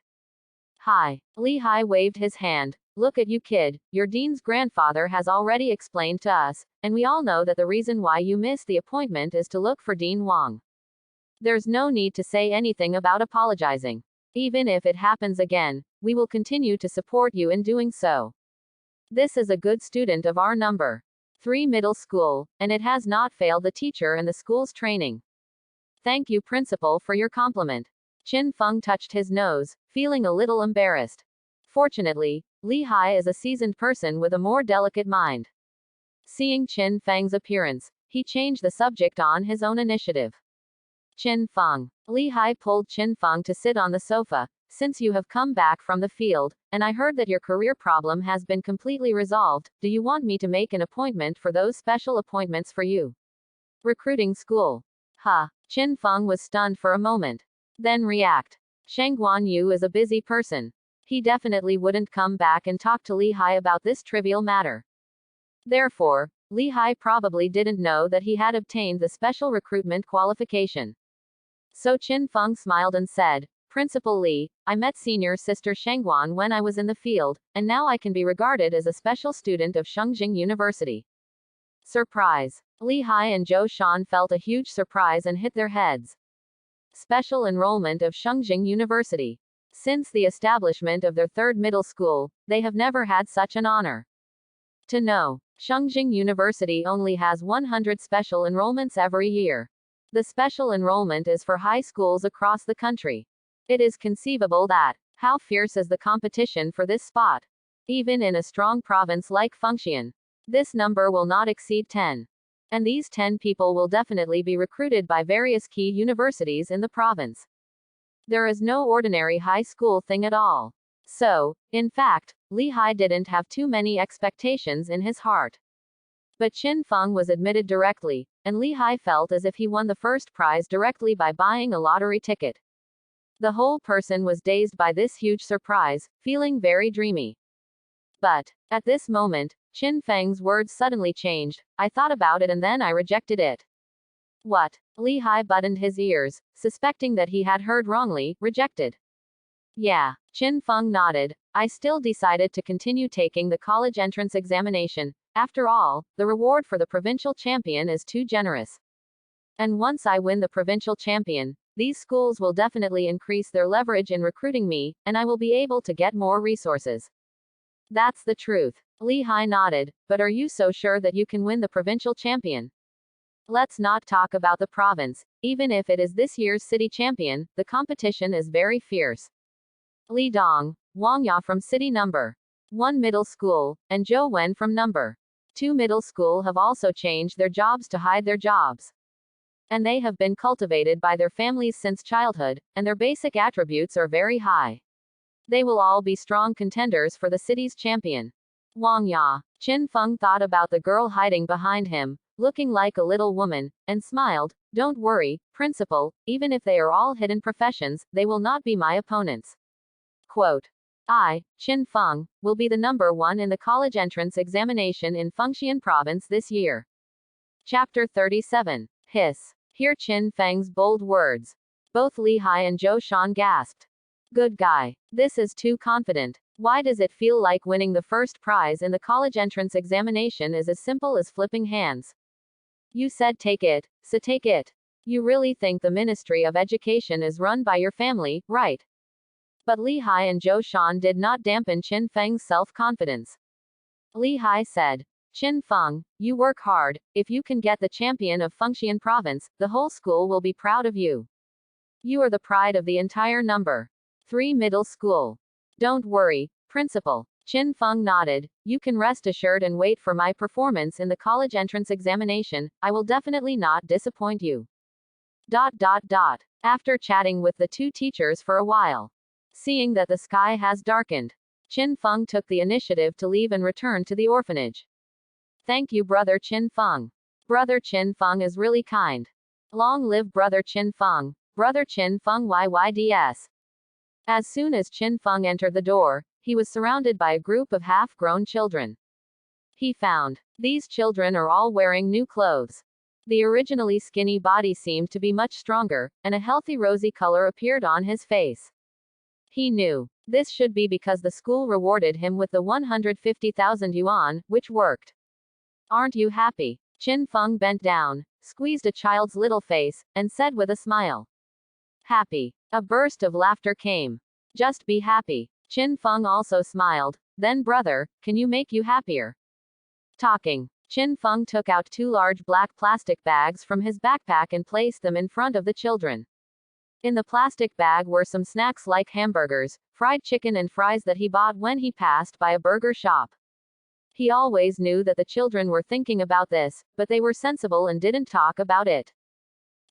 Hi. Li Hai waved his hand. Look at you kid, your dean's grandfather has already explained to us, and we all know that the reason why you missed the appointment is to look for Dean Wang. There's no need to say anything about apologizing. Even if it happens again, we will continue to support you in doing so. This is a good student of our number 3 middle school, and it has not failed the teacher and the school's training. Thank you principal for your compliment. Qin Feng touched his nose, feeling a little embarrassed. Fortunately, Li Hai is a seasoned person with a more delicate mind. Seeing Qin Feng's appearance, he changed the subject on his own initiative. Qin Feng. Li Hai pulled Qin Feng to sit on the sofa. Since you have come back from the field, and I heard that your career problem has been completely resolved, do you want me to make an appointment for those special appointments for you? Recruiting school. Ha. Qin Feng was stunned for a moment. Then react. Shangguan Yu is a busy person. He definitely wouldn't come back and talk to Li Hai about this trivial matter. Therefore, Li Hai probably didn't know that he had obtained the special recruitment qualification. So Qin Feng smiled and said, Principal Li, I met senior sister Shangguan when I was in the field, and now I can be regarded as a special student of Shengjing University. Surprise. Li Hai and Zhou Shan felt a huge surprise and hit their heads. Special enrollment of Shengjing University. Since the establishment of their 3rd middle school, they have never had such an honor. To know, Shengjing University only has 100 special enrollments every year. The special enrollment is for high schools across the country. It is conceivable that, how fierce is the competition for this spot? Even in a strong province like Fengxian, this number will not exceed 10. And these 10 people will definitely be recruited by various key universities in the province. There is no ordinary high school thing at all. So, in fact, Li Hai didn't have too many expectations in his heart. But Qin Feng was admitted directly, and Li Hai felt as if he won the first prize directly by buying a lottery ticket. The whole person was dazed by this huge surprise, feeling very dreamy. But, at this moment, Qin Feng's words suddenly changed. I thought about it and then I rejected it. What? Li Hai buttoned his ears, suspecting that he had heard wrongly. Rejected. Yeah. Qin Feng nodded. I still decided to continue taking the college entrance examination. After all, the reward for the provincial champion is too generous. And once I win the provincial champion, these schools will definitely increase their leverage in recruiting me, and I will be able to get more resources. That's the truth. Li Hai nodded. But are you so sure that you can win the provincial champion? Let's not talk about the province. Even if it is this year's city champion, the competition is very fierce. Li Dong, Wang Ya from city number 1 middle school, and Zhou Wen from number 2 middle school have also changed their jobs to hide their jobs. And they have been cultivated by their families since childhood, and their basic attributes are very high. They will all be strong contenders for the city's champion. Wang Ya. Qin Feng thought about the girl hiding behind him, looking like a little woman, and smiled. Don't worry, principal, even if they are all hidden professions, they will not be my opponents. Quote. I, Qin Feng, will be the number 1 in the college entrance examination in Fengxian province this year. Chapter 37. Hiss. Hear Qin Feng's bold words. Both Li Hai and Zhou Shan gasped. Good guy. This is too confident. Why does it feel like winning the first prize in the college entrance examination is as simple as flipping hands? You said take it, so take it. You really think the Ministry of Education is run by your family, right? But Li Hai and Zhou Shan did not dampen Qin Feng's self-confidence. Li Hai said, Qin Feng, you work hard. If you can get the champion of Fengxian province, the whole school will be proud of you. You are the pride of the entire number 3 middle school. Don't worry, principal. Qin Feng nodded. You can rest assured and wait for my performance in the college entrance examination. I will definitely not disappoint you. After chatting with the two teachers for a while, seeing that the sky has darkened, Qin Feng took the initiative to leave and return to the orphanage. Thank you, Brother Qin Feng. Brother Qin Feng is really kind. Long live Brother Qin Feng. Brother Qin Feng YYDS. As soon as Qin Feng entered the door, he was surrounded by a group of half-grown children. He found these children are all wearing new clothes. The originally skinny body seemed to be much stronger, and a healthy rosy color appeared on his face. He knew this should be because the school rewarded him with the 150,000 yuan, which worked. Aren't you happy? Qin Feng bent down, squeezed a child's little face, and said with a smile. Happy. A burst of laughter came. Just be happy. Qin Feng also smiled. Then brother, can you make you happier? Talking. Qin Feng took out 2 large black plastic bags from his backpack and placed them in front of the children. In the plastic bag were some snacks like hamburgers, fried chicken and fries that he bought when he passed by a burger shop. He always knew that the children were thinking about this, but they were sensible and didn't talk about it.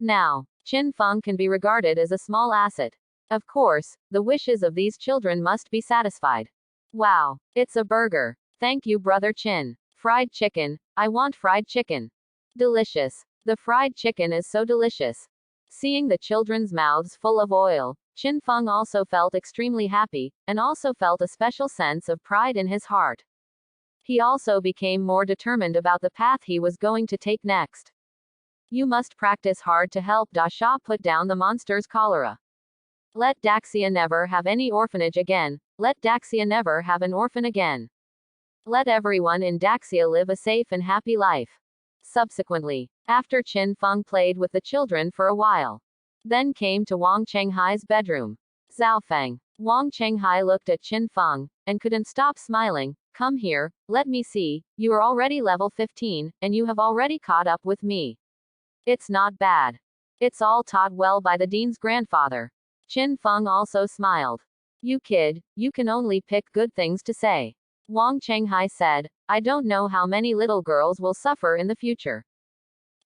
Now, Qin Feng can be regarded as a small asset. Of course, the wishes of these children must be satisfied. Wow, it's a burger. Thank you, Brother Qin. Fried chicken. I want fried chicken. Delicious. The fried chicken is so delicious. Seeing the children's mouths full of oil, Qin Feng also felt extremely happy, and also felt a special sense of pride in his heart. He also became more determined about the path he was going to take next. You must practice hard to help Dasha put down the monster's cholera. Let Daxia never have any orphanage again. Let Daxia never have an orphan again. Let everyone in Daxia live a safe and happy life. Subsequently, after Qin Feng played with the children for a while, then came to Wang Chenghai's bedroom. Zhaofeng. Wang Chenghai looked at Qin Feng, and couldn't stop smiling. Come here, let me see, you are already level 15, and you have already caught up with me. It's not bad. It's all taught well by the dean's grandfather. Qin Feng also smiled. You kid, you can only pick good things to say. Wang Chenghai said, I don't know how many little girls will suffer in the future.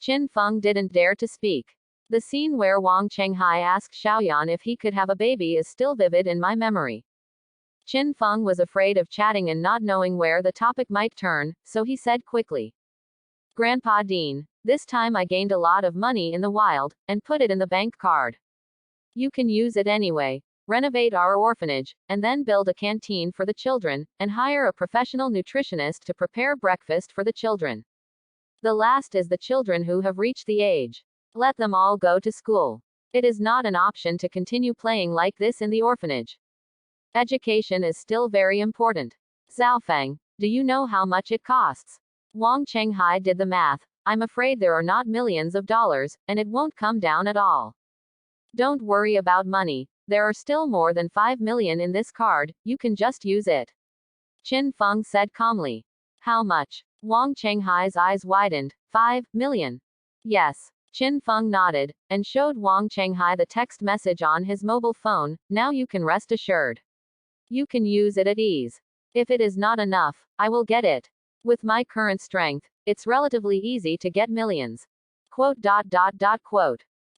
Qin Feng didn't dare to speak. The scene where Wang Chenghai asked Xiaoyan if he could have a baby is still vivid in my memory. Qin Feng was afraid of chatting and not knowing where the topic might turn, so he said quickly. Grandpa Dean, this time I gained a lot of money in the wild, and put it in the bank card. You can use it anyway. Renovate our orphanage, and then build a canteen for the children, and hire a professional nutritionist to prepare breakfast for the children. The last is the children who have reached the age. Let them all go to school. It is not an option to continue playing like this in the orphanage. Education is still very important. Zhaofeng, do you know how much it costs? Wang Chenghai did the math. I'm afraid there are not millions of dollars, and it won't come down at all. Don't worry about money. There are still more than 5 million in this card, you can just use it. Qin Feng said calmly. How much? Wang Chenghai's eyes widened. 5 million. Yes. Qin Feng nodded, and showed Wang Chenghai the text message on his mobile phone. Now you can rest assured. You can use it at ease. If it is not enough, I will get it. With my current strength, it's relatively easy to get millions. Quote.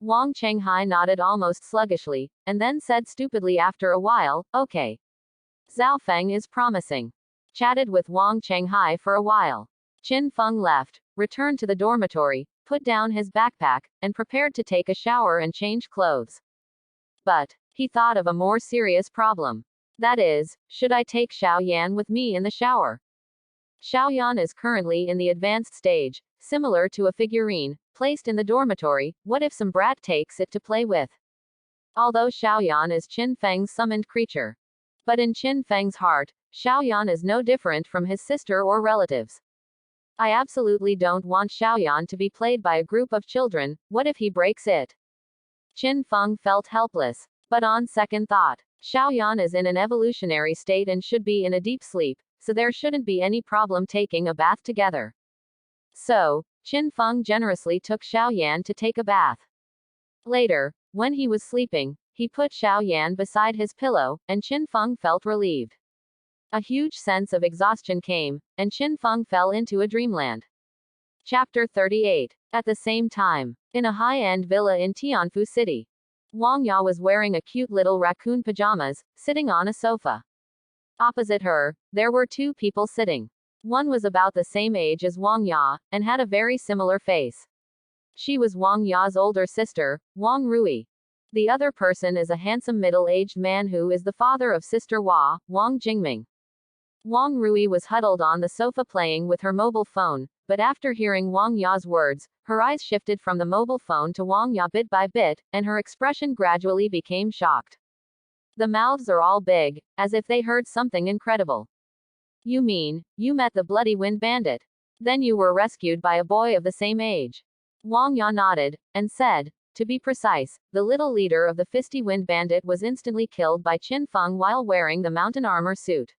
Wang Chenghai nodded almost sluggishly, and then said stupidly after a while, okay. Zhaofeng is promising. Chatted with Wang Chenghai for a while. Qin Feng left, returned to the dormitory, put down his backpack, and prepared to take a shower and change clothes. But he thought of a more serious problem. That is, should I take Xiao Yan with me in the shower? Xiao Yan is currently in the advanced stage, similar to a figurine, placed in the dormitory. What if some brat takes it to play with? Although Xiaoyan is Qin Feng's summoned creature. But in Qin Feng's heart, Xiaoyan is no different from his sister or relatives. I absolutely don't want Xiaoyan to be played by a group of children. What if he breaks it? Qin Feng felt helpless. But on second thought, Xiaoyan is in an evolutionary state and should be in a deep sleep, so there shouldn't be any problem taking a bath together. So, Qin Feng generously took Xiao Yan to take a bath. Later, when he was sleeping, he put Xiao Yan beside his pillow, and Qin Feng felt relieved. A huge sense of exhaustion came, and Qin Feng fell into a dreamland. Chapter 38. At the same time, in a high-end villa in Tianfu City, Wang Ya was wearing a cute little raccoon pajamas, sitting on a sofa. Opposite her, there were two people sitting. One was about the same age as Wang Ya, and had a very similar face. She was Wang Ya's older sister, Wang Rui. The other person is a handsome middle-aged man who is the father of sister Hua, Wang Jingming. Wang Rui was huddled on the sofa playing with her mobile phone, but after hearing Wang Ya's words, her eyes shifted from the mobile phone to Wang Ya bit by bit, and her expression gradually became shocked. The mouths are all big, as if they heard something incredible. You mean, you met the bloody wind bandit? Then you were rescued by a boy of the same age. Wang Ya nodded, and said, to be precise, the little leader of the fisty wind bandit was instantly killed by Qin Feng while wearing the mountain armor suit.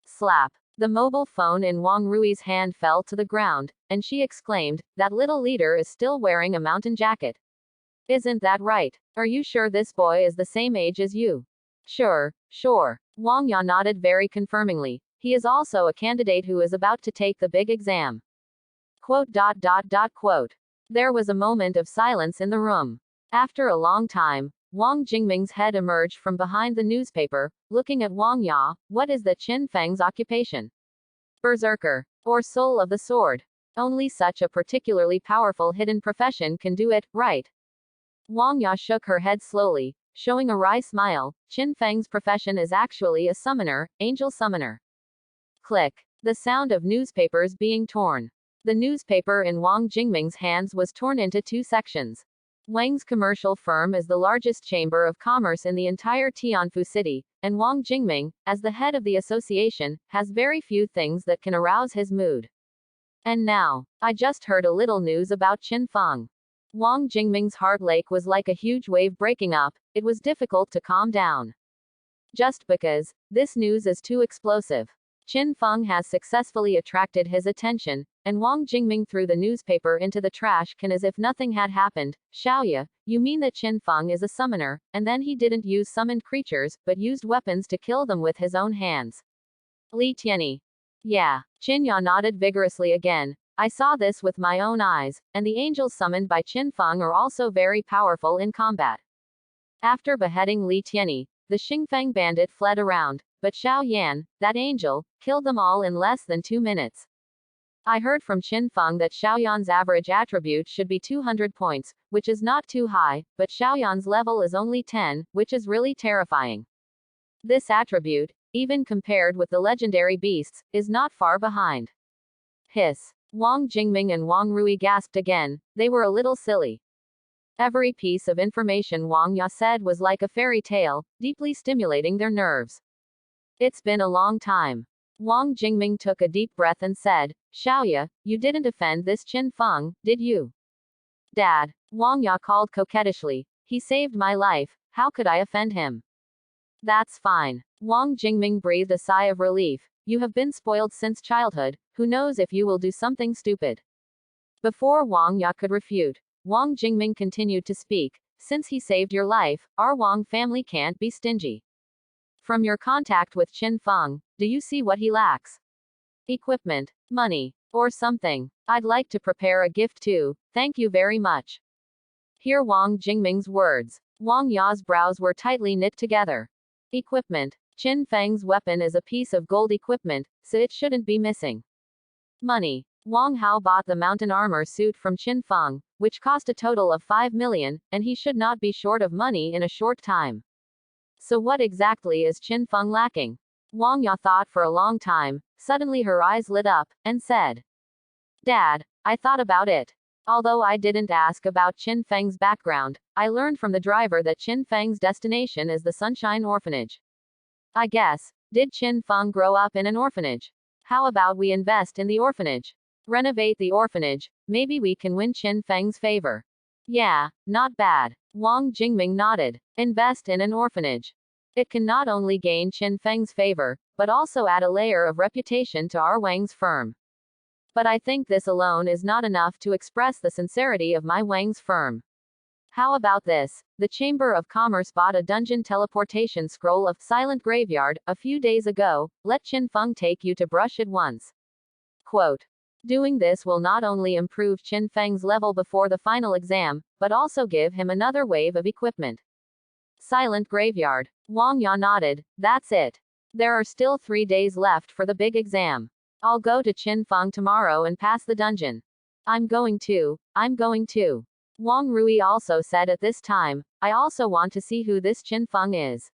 Slap. The mobile phone in Wang Rui's hand fell to the ground, and she exclaimed, that little leader is still wearing a mountain jacket. Isn't that right? Are you sure this boy is the same age as you? Sure. Wang Ya nodded very confirmingly. He is also a candidate who is about to take the big exam. Quote. There was a moment of silence in the room. After a long time, Wang Jingming's head emerged from behind the newspaper, looking at Wang Ya. What is the Qin Feng's occupation? Berserker, or soul of the sword. Only such a particularly powerful hidden profession can do it, right? Wang Ya shook her head slowly, showing a wry smile. Qin Feng's profession is actually a summoner, angel summoner. Click. The sound of newspapers being torn. The newspaper in Wang Jingming's hands was torn into two sections. Wang's commercial firm is the largest chamber of commerce in the entire Tianfu city, and Wang Jingming, as the head of the association, has very few things that can arouse his mood. And now, I just heard a little news about Qin Feng. Wang Jingming's heart lake was like a huge wave breaking up. It was difficult to calm down. Just because, this news is too explosive. Qin Feng has successfully attracted his attention, and Wang Jingming threw the newspaper into the trash can as if nothing had happened. Xiaoya, you mean that Qin Feng is a summoner, and then he didn't use summoned creatures, but used weapons to kill them with his own hands? Li Tianyi. Yeah. Qin Ya nodded vigorously again. I saw this with my own eyes, and the angels summoned by Qin Feng are also very powerful in combat. After beheading Li Tianyi, the Xingfeng bandit fled around, but Xiao Yan, that angel, killed them all in less than 2 minutes. I heard from Qin Feng that Xiaoyan's average attribute should be 200 points, which is not too high, but Xiaoyan's level is only 10, which is really terrifying. This attribute, even compared with the legendary beasts, is not far behind. Hiss. Wang Jingming and Wang Rui gasped again. They were a little silly. Every piece of information Wang Ya said was like a fairy tale, deeply stimulating their nerves. It's been a long time. Wang Jingming took a deep breath and said, Xiaoya, you didn't offend this Qin Feng, did you? Dad, Wang Ya called coquettishly, he saved my life, how could I offend him? That's fine. Wang Jingming breathed a sigh of relief. You have been spoiled since childhood, who knows if you will do something stupid. Before Wang Ya could refute, Wang Jingming continued to speak, since he saved your life, our Wang family can't be stingy. From your contact with Qin Feng, do you see what he lacks? Equipment, money, or something. I'd like to prepare a gift too, thank you very much. Hear Wang Jingming's words. Wang Ya's brows were tightly knit together. Equipment. Qin Feng's weapon is a piece of gold equipment, so it shouldn't be missing. Money. Wang Hao bought the mountain armor suit from Qin Feng, which cost a total of 5 million, and he should not be short of money in a short time. So what exactly is Qin Feng lacking? Wang Ya thought for a long time. Suddenly her eyes lit up, and said, Dad, I thought about it. Although I didn't ask about Qin Feng's background, I learned from the driver that Qin Feng's destination is the Sunshine Orphanage. I guess, did Qin Feng grow up in an orphanage? How about we invest in the orphanage? Renovate the orphanage, maybe we can win Qin Feng's favor. Yeah, not bad. Wang Jingming nodded. Invest in an orphanage. It can not only gain Qin Feng's favor, but also add a layer of reputation to our Wang's firm. But I think this alone is not enough to express the sincerity of my Wang's firm. How about this? The Chamber of Commerce bought a dungeon teleportation scroll of Silent Graveyard a few days ago. Let Qin Feng take you to brush it once. Quote. Doing this will not only improve Qin Feng's level before the final exam, but also give him another wave of equipment. Silent Graveyard. Wang Ya nodded. That's it. There are still 3 days left for the big exam. I'll go to Qin Feng tomorrow and pass the dungeon. I'm going to. Wang Rui also said at this time, I also want to see who this Qin Feng is.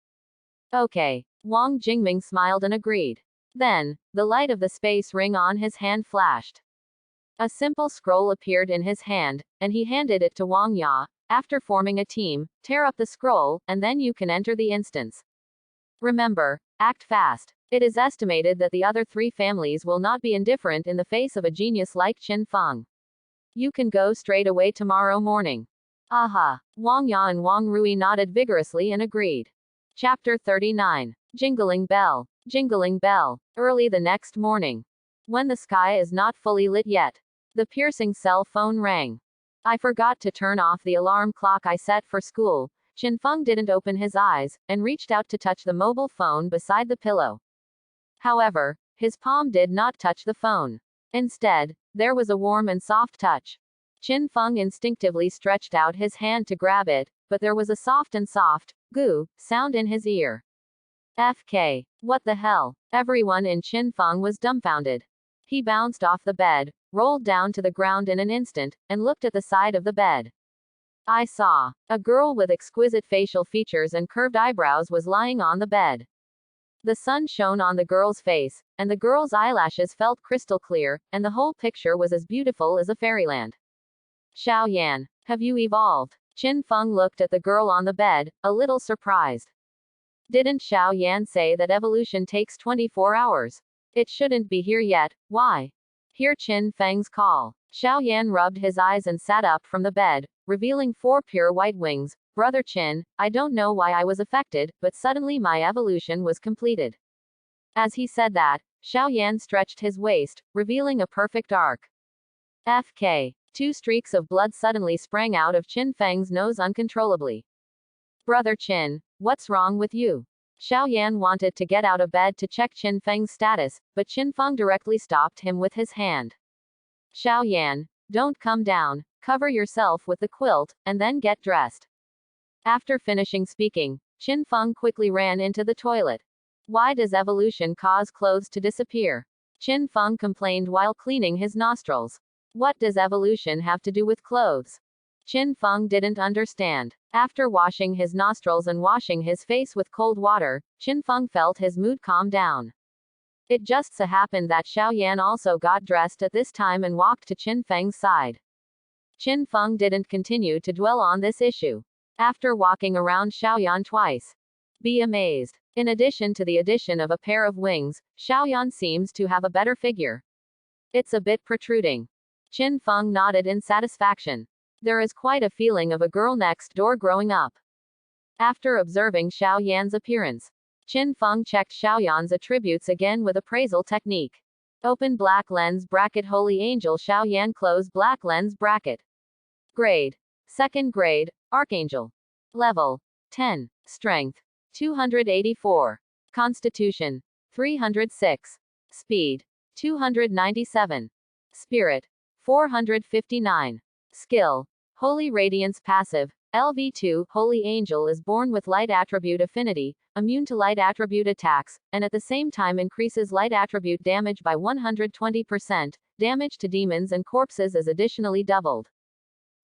Okay. Wang Jingming smiled and agreed. Then, the light of the space ring on his hand flashed. A simple scroll appeared in his hand, and he handed it to Wang Ya. After forming a team, tear up the scroll, and then you can enter the instance. Remember, act fast. It is estimated that the other 3 families will not be indifferent in the face of a genius like Qin Feng. You can go straight away tomorrow morning. Aha. Wang Ya and Wang Rui nodded vigorously and agreed. Chapter 39. Jingling Bell. Jingling Bell. Early the next morning. When the sky is not fully lit yet, the piercing cell phone rang. I forgot to turn off the alarm clock I set for school. Qin Feng didn't open his eyes, and reached out to touch the mobile phone beside the pillow. However, his palm did not touch the phone. Instead, there was a warm and soft touch. Qin Feng instinctively stretched out his hand to grab it, but there was a soft goo, sound in his ear. FK. What the hell? Everyone in Qin Feng was dumbfounded. He bounced off the bed, rolled down to the ground in an instant, and looked at the side of the bed. I saw. A girl with exquisite facial features and curved eyebrows was lying on the bed. The sun shone on the girl's face, and the girl's eyelashes felt crystal clear, and the whole picture was as beautiful as a fairyland. Xiao Yan, have you evolved? Qin Feng looked at the girl on the bed, a little surprised. Didn't Xiao Yan say that evolution takes 24 hours? It shouldn't be here yet, why? Hear Qin Feng's call. Xiao Yan rubbed his eyes and sat up from the bed, revealing 4 pure white wings. Brother Qin, I don't know why I was affected, but suddenly my evolution was completed. As he said that, Xiao Yan stretched his waist, revealing a perfect arc. FK. 2 streaks of blood suddenly sprang out of Qin Feng's nose uncontrollably. Brother Qin, what's wrong with you? Xiao Yan wanted to get out of bed to check Qin Feng's status, but Qin Feng directly stopped him with his hand. Xiao Yan, don't come down, cover yourself with the quilt, and then get dressed. After finishing speaking, Qin Feng quickly ran into the toilet. Why does evolution cause clothes to disappear? Qin Feng complained while cleaning his nostrils. What does evolution have to do with clothes? Qin Feng didn't understand. After washing his nostrils and washing his face with cold water, Qin Feng felt his mood calm down. It just so happened that Xiao Yan also got dressed at this time and walked to Qin Feng's side. Qin Feng didn't continue to dwell on this issue. After walking around Xiao Yan twice, be amazed. In addition to the addition of a pair of wings, Xiao Yan seems to have a better figure. It's a bit protruding. Qin Feng nodded in satisfaction. There is quite a feeling of a girl next door growing up. After observing Xiao Yan's appearance, Qin Feng checked Xiao Yan's attributes again with appraisal technique. Open black lens bracket Holy Angel Xiao Yan close black lens bracket. Grade. Second grade, Archangel. Level. 10. Strength. 284. Constitution. 306. Speed. 297. Spirit. 459. Skill. Holy Radiance Passive. LV2 Holy Angel is born with light attribute affinity, immune to light attribute attacks, and at the same time increases light attribute damage by 120%. Damage to demons and corpses is additionally doubled.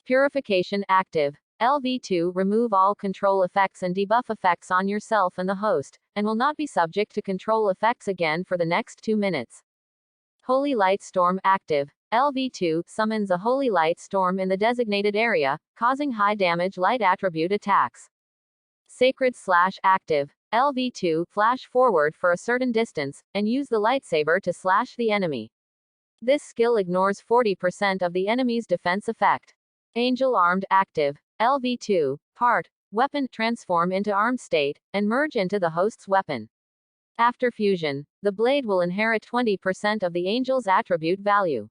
Purification active. LV2 remove all control effects and debuff effects on yourself and the host, and will not be subject to control effects again for the next 2 minutes. Holy Light Storm active. LV2 summons a holy light storm in the designated area, causing high damage light attribute attacks. Sacred Slash active. LV2 flash forward for a certain distance, and use the lightsaber to slash the enemy. This skill ignores 40% of the enemy's defense effect. Angel Armed active. LV2 part weapon transform into armed state, and merge into the host's weapon. After fusion, the blade will inherit 20% of the angel's attribute value.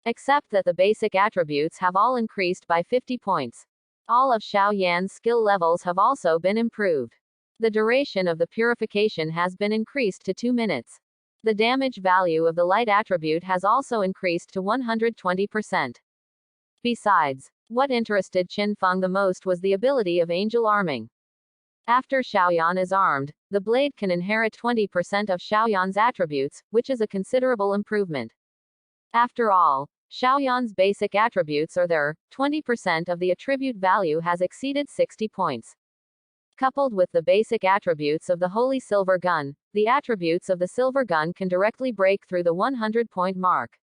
Except that the basic attributes have all increased by 50 points. All of Xiao Yan's skill levels have also been improved. The duration of the purification has been increased to 2 minutes. The damage value of the light attribute has also increased to 120%. Besides, what interested Qin Feng the most was the ability of angel arming. After Xiao Yan is armed, the blade can inherit 20% of Xiao Yan's attributes, which is a considerable improvement. After all, Xiao Yan's basic attributes are there, 20% of the attribute value has exceeded 60 points. Coupled with the basic attributes of the Holy Silver Gun, the attributes of the Silver Gun can directly break through the 100-point mark.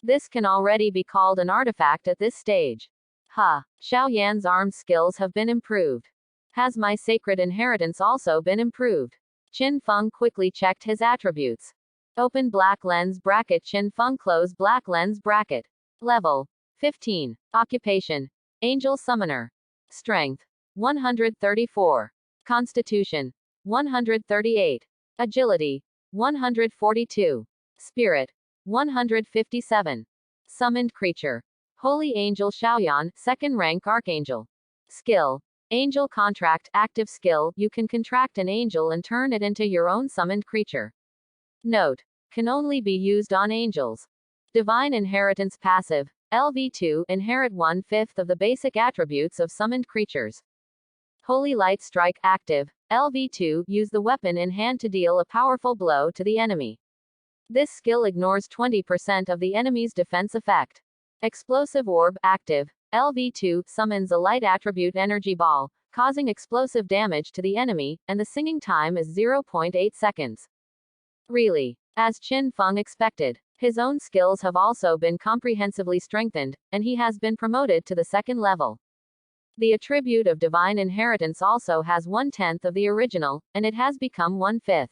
This can already be called an artifact at this stage. Xiao Yan's armed skills have been improved. Has my sacred inheritance also been improved? Qin Feng quickly checked his attributes. Open black lens bracket Qin Feng close black lens bracket. Level. 15. Occupation. Angel Summoner. Strength. 134. Constitution. 138. Agility. 142. Spirit. 157. Summoned Creature. Holy Angel Xiaoyan, 2nd rank Archangel. Skill. Angel Contract active skill, you can contract an angel and turn it into your own summoned creature. Note. Can only be used on angels. Divine Inheritance passive. LV2 inherit 1/5 of the basic attributes of summoned creatures. Holy Light Strike active. LV2 use the weapon in hand to deal a powerful blow to the enemy. This skill ignores 20% of the enemy's defense effect. Explosive Orb active. LV2 summons a light attribute energy ball, causing explosive damage to the enemy, and the singing time is 0.8 seconds. Really. As Qin Feng expected, his own skills have also been comprehensively strengthened, and he has been promoted to the 2nd level. The attribute of Divine Inheritance also has 1/10 of the original, and it has become 1/5.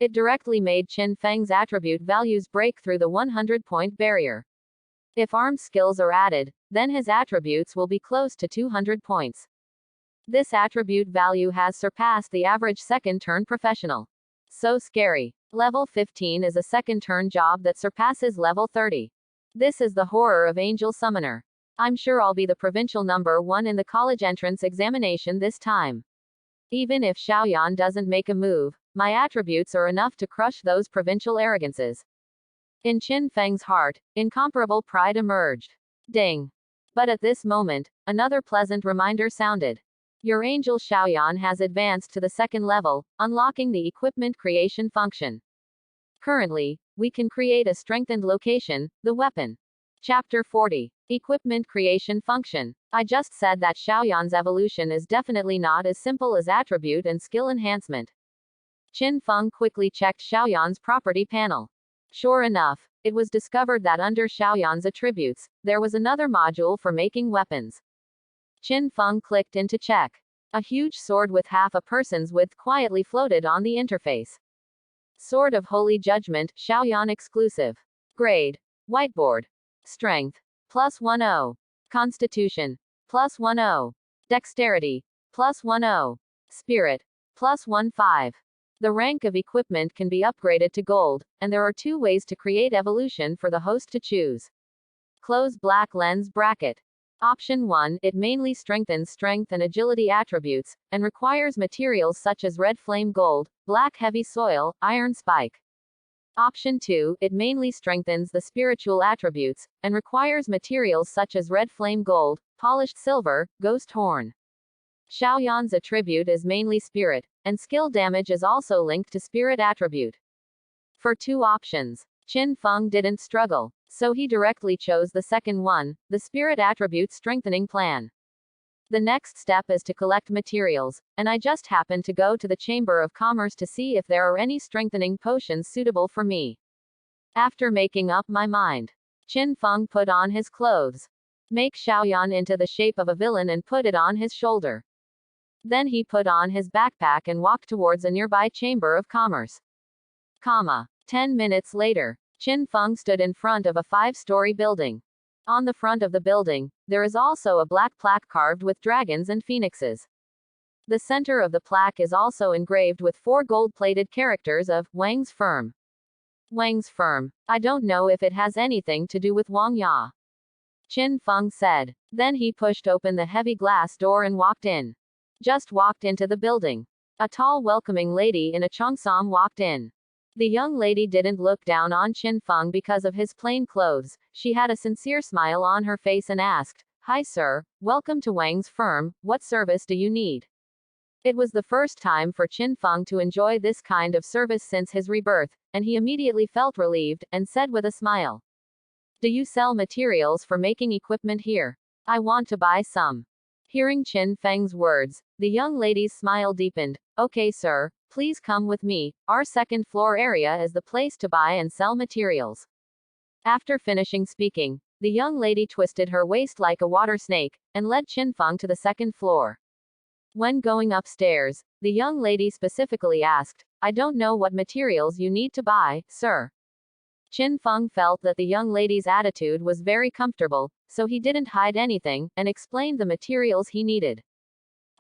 It directly made Qin Feng's attribute values break through the 100-point barrier. If armed skills are added, then his attributes will be close to 200 points. This attribute value has surpassed the average 2nd turn professional. So scary. Level 15 is a 2nd turn job that surpasses level 30. This is the horror of Angel Summoner. I'm sure I'll be the provincial number 1 in the college entrance examination this time. Even if Xiaoyan doesn't make a move, my attributes are enough to crush those provincial arrogances. In Qin Feng's heart, incomparable pride emerged. Ding. But at this moment, another pleasant reminder sounded. Your angel Xiaoyan has advanced to the second level, unlocking the equipment creation function. Currently, we can create a strengthened location, the weapon. Chapter 40. Equipment Creation Function. I just said that Xiaoyan's evolution is definitely not as simple as attribute and skill enhancement. Qin Feng quickly checked Xiaoyan's property panel. Sure enough, it was discovered that under Xiaoyan's attributes, there was another module for making weapons. Qin Feng clicked into check. A huge sword with half a person's width quietly floated on the interface. Sword of Holy Judgment, Xiaoyan exclusive. Grade. Whiteboard. Strength. +10. Constitution. +10. Dexterity. +10. Spirit. +15. The rank of equipment can be upgraded to gold, and there are 2 ways to create evolution for the host to choose. Close black lens bracket. Option 1, it mainly strengthens strength and agility attributes, and requires materials such as red flame gold, black heavy soil, iron spike. Option 2, it mainly strengthens the spiritual attributes, and requires materials such as red flame gold, polished silver, ghost horn. Xiaoyan's attribute is mainly spirit, and skill damage is also linked to spirit attribute. For 2 options, Qin Feng didn't struggle, so he directly chose the second one, the spirit attribute strengthening plan. The next step is to collect materials, and I just happened to go to the Chamber of Commerce to see if there are any strengthening potions suitable for me. After making up my mind, Qin Feng put on his clothes. Make Xiaoyan into the shape of a villain and put it on his shoulder. Then he put on his backpack and walked towards a nearby Chamber of Commerce. 10 minutes later, Qin Feng stood in front of a 5-story building. On the front of the building, there is also a black plaque carved with dragons and phoenixes. The center of the plaque is also engraved with 4 gold-plated characters of Wang's firm. Wang's firm. I don't know if it has anything to do with Wang Ya. Qin Feng said. Then he pushed open the heavy glass door and walked in. Just walked into the building. A tall welcoming lady in a cheongsam walked in. The young lady didn't look down on Qin Feng because of his plain clothes. She had a sincere smile on her face and asked, "Hi sir, welcome to Wang's firm, what service do you need?" It was the first time for Qin Feng to enjoy this kind of service since his rebirth, and he immediately felt relieved, and said with a smile, "Do you sell materials for making equipment here? I want to buy some." Hearing Qin Feng's words, the young lady's smile deepened. "Okay sir, please come with me, our second floor area is the place to buy and sell materials." After finishing speaking, the young lady twisted her waist like a water snake, and led Qin Feng to the second floor. When going upstairs, the young lady specifically asked, "I don't know what materials you need to buy, sir." Qin Feng felt that the young lady's attitude was very comfortable, so he didn't hide anything, and explained the materials he needed.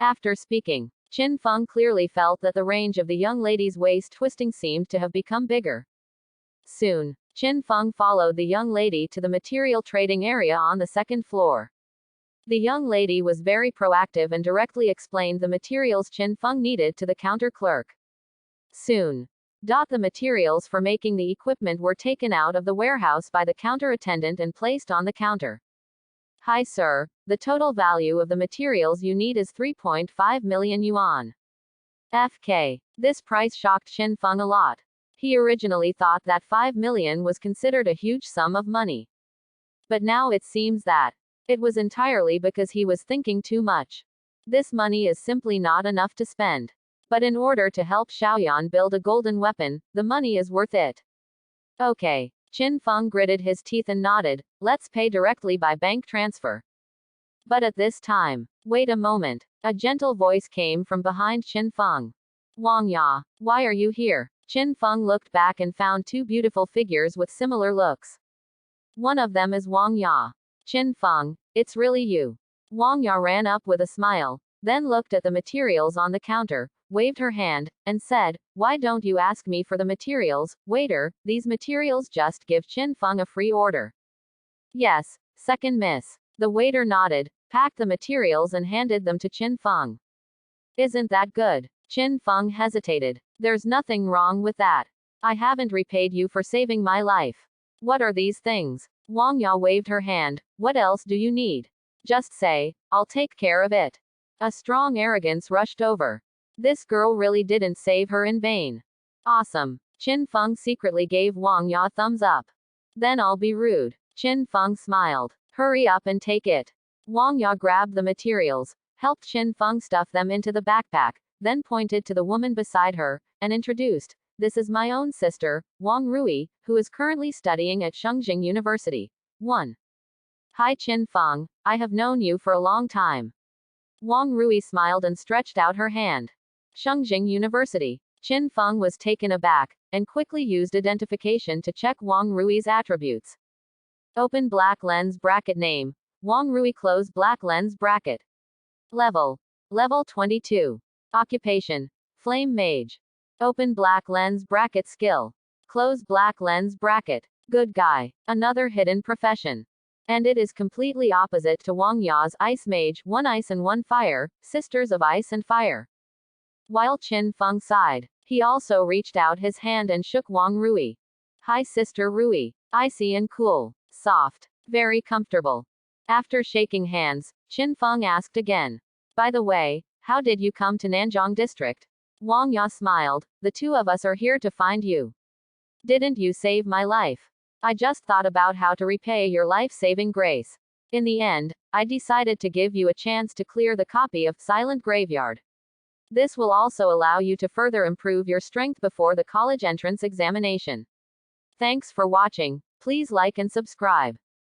After speaking, Qin Feng clearly felt that the range of the young lady's waist twisting seemed to have become bigger. Soon, Qin Feng followed the young lady to the material trading area on the second floor. The young lady was very proactive and directly explained the materials Qin Feng needed to the counter clerk. Soon, the materials for making the equipment were taken out of the warehouse by the counter attendant and placed on the counter. "Hi sir, the total value of the materials you need is 3.5 million yuan. FK. This price shocked Qin Feng a lot. He originally thought that 5 million was considered a huge sum of money. But now it seems that it was entirely because he was thinking too much. This money is simply not enough to spend. But in order to help Xiaoyan build a golden weapon, the money is worth it. Okay. Qin Feng gritted his teeth and nodded, "Let's pay directly by bank transfer." But at this time, wait a moment. A gentle voice came from behind Qin Feng. "Wang Ya, why are you here?" Qin Feng looked back and found 2 beautiful figures with similar looks. One of them is Wang Ya. "Qin Feng, it's really you." Wang Ya ran up with a smile, then looked at the materials on the counter, waved her hand, and said, "Why don't you ask me for the materials, waiter? These materials just give Qin Feng a free order." "Yes, second miss." The waiter nodded, packed the materials and handed them to Qin Feng. "Isn't that good?" Qin Feng hesitated. "There's nothing wrong with that. I haven't repaid you for saving my life. What are these things?" Wang Ya waved her hand. "What else do you need? Just say, I'll take care of it." A strong arrogance rushed over. This girl really didn't save her in vain. Awesome. Qin Feng secretly gave Wang Ya a thumbs up. Then I'll be rude. Qin Feng smiled. Hurry up and take it. Wang Ya grabbed the materials, helped Qin Feng stuff them into the backpack, then pointed to the woman beside her, and introduced, "This is my own sister, Wang Rui, who is currently studying at Shengjing University." 1. Hi Qin Feng, I have known you for a long time. Wang Rui smiled and stretched out her hand. Shengjing University. Qin Feng was taken aback, and quickly used identification to check Wang Rui's attributes. Open black lens bracket name. Wang Rui close black lens bracket. Level. Level 22. Occupation. Flame Mage. Open black lens bracket skill. Close black lens bracket. Good guy. Another hidden profession. And it is completely opposite to Wang Ya's Ice Mage, 1 ice and 1 fire, Sisters of Ice and Fire. While Qin Feng sighed, he also reached out his hand and shook Wang Rui. Hi Sister Rui. Icy and cool. Soft. Very comfortable. After shaking hands, Qin Feng asked again. By the way, how did you come to Nanjong District? Wang Ya smiled. The two of us are here to find you. Didn't you save my life? I just thought about how to repay your life-saving grace. In the end, I decided to give you a chance to clear the copy of Silent Graveyard. This will also allow you to further improve your strength before the college entrance examination. Thanks for watching. Please like and subscribe.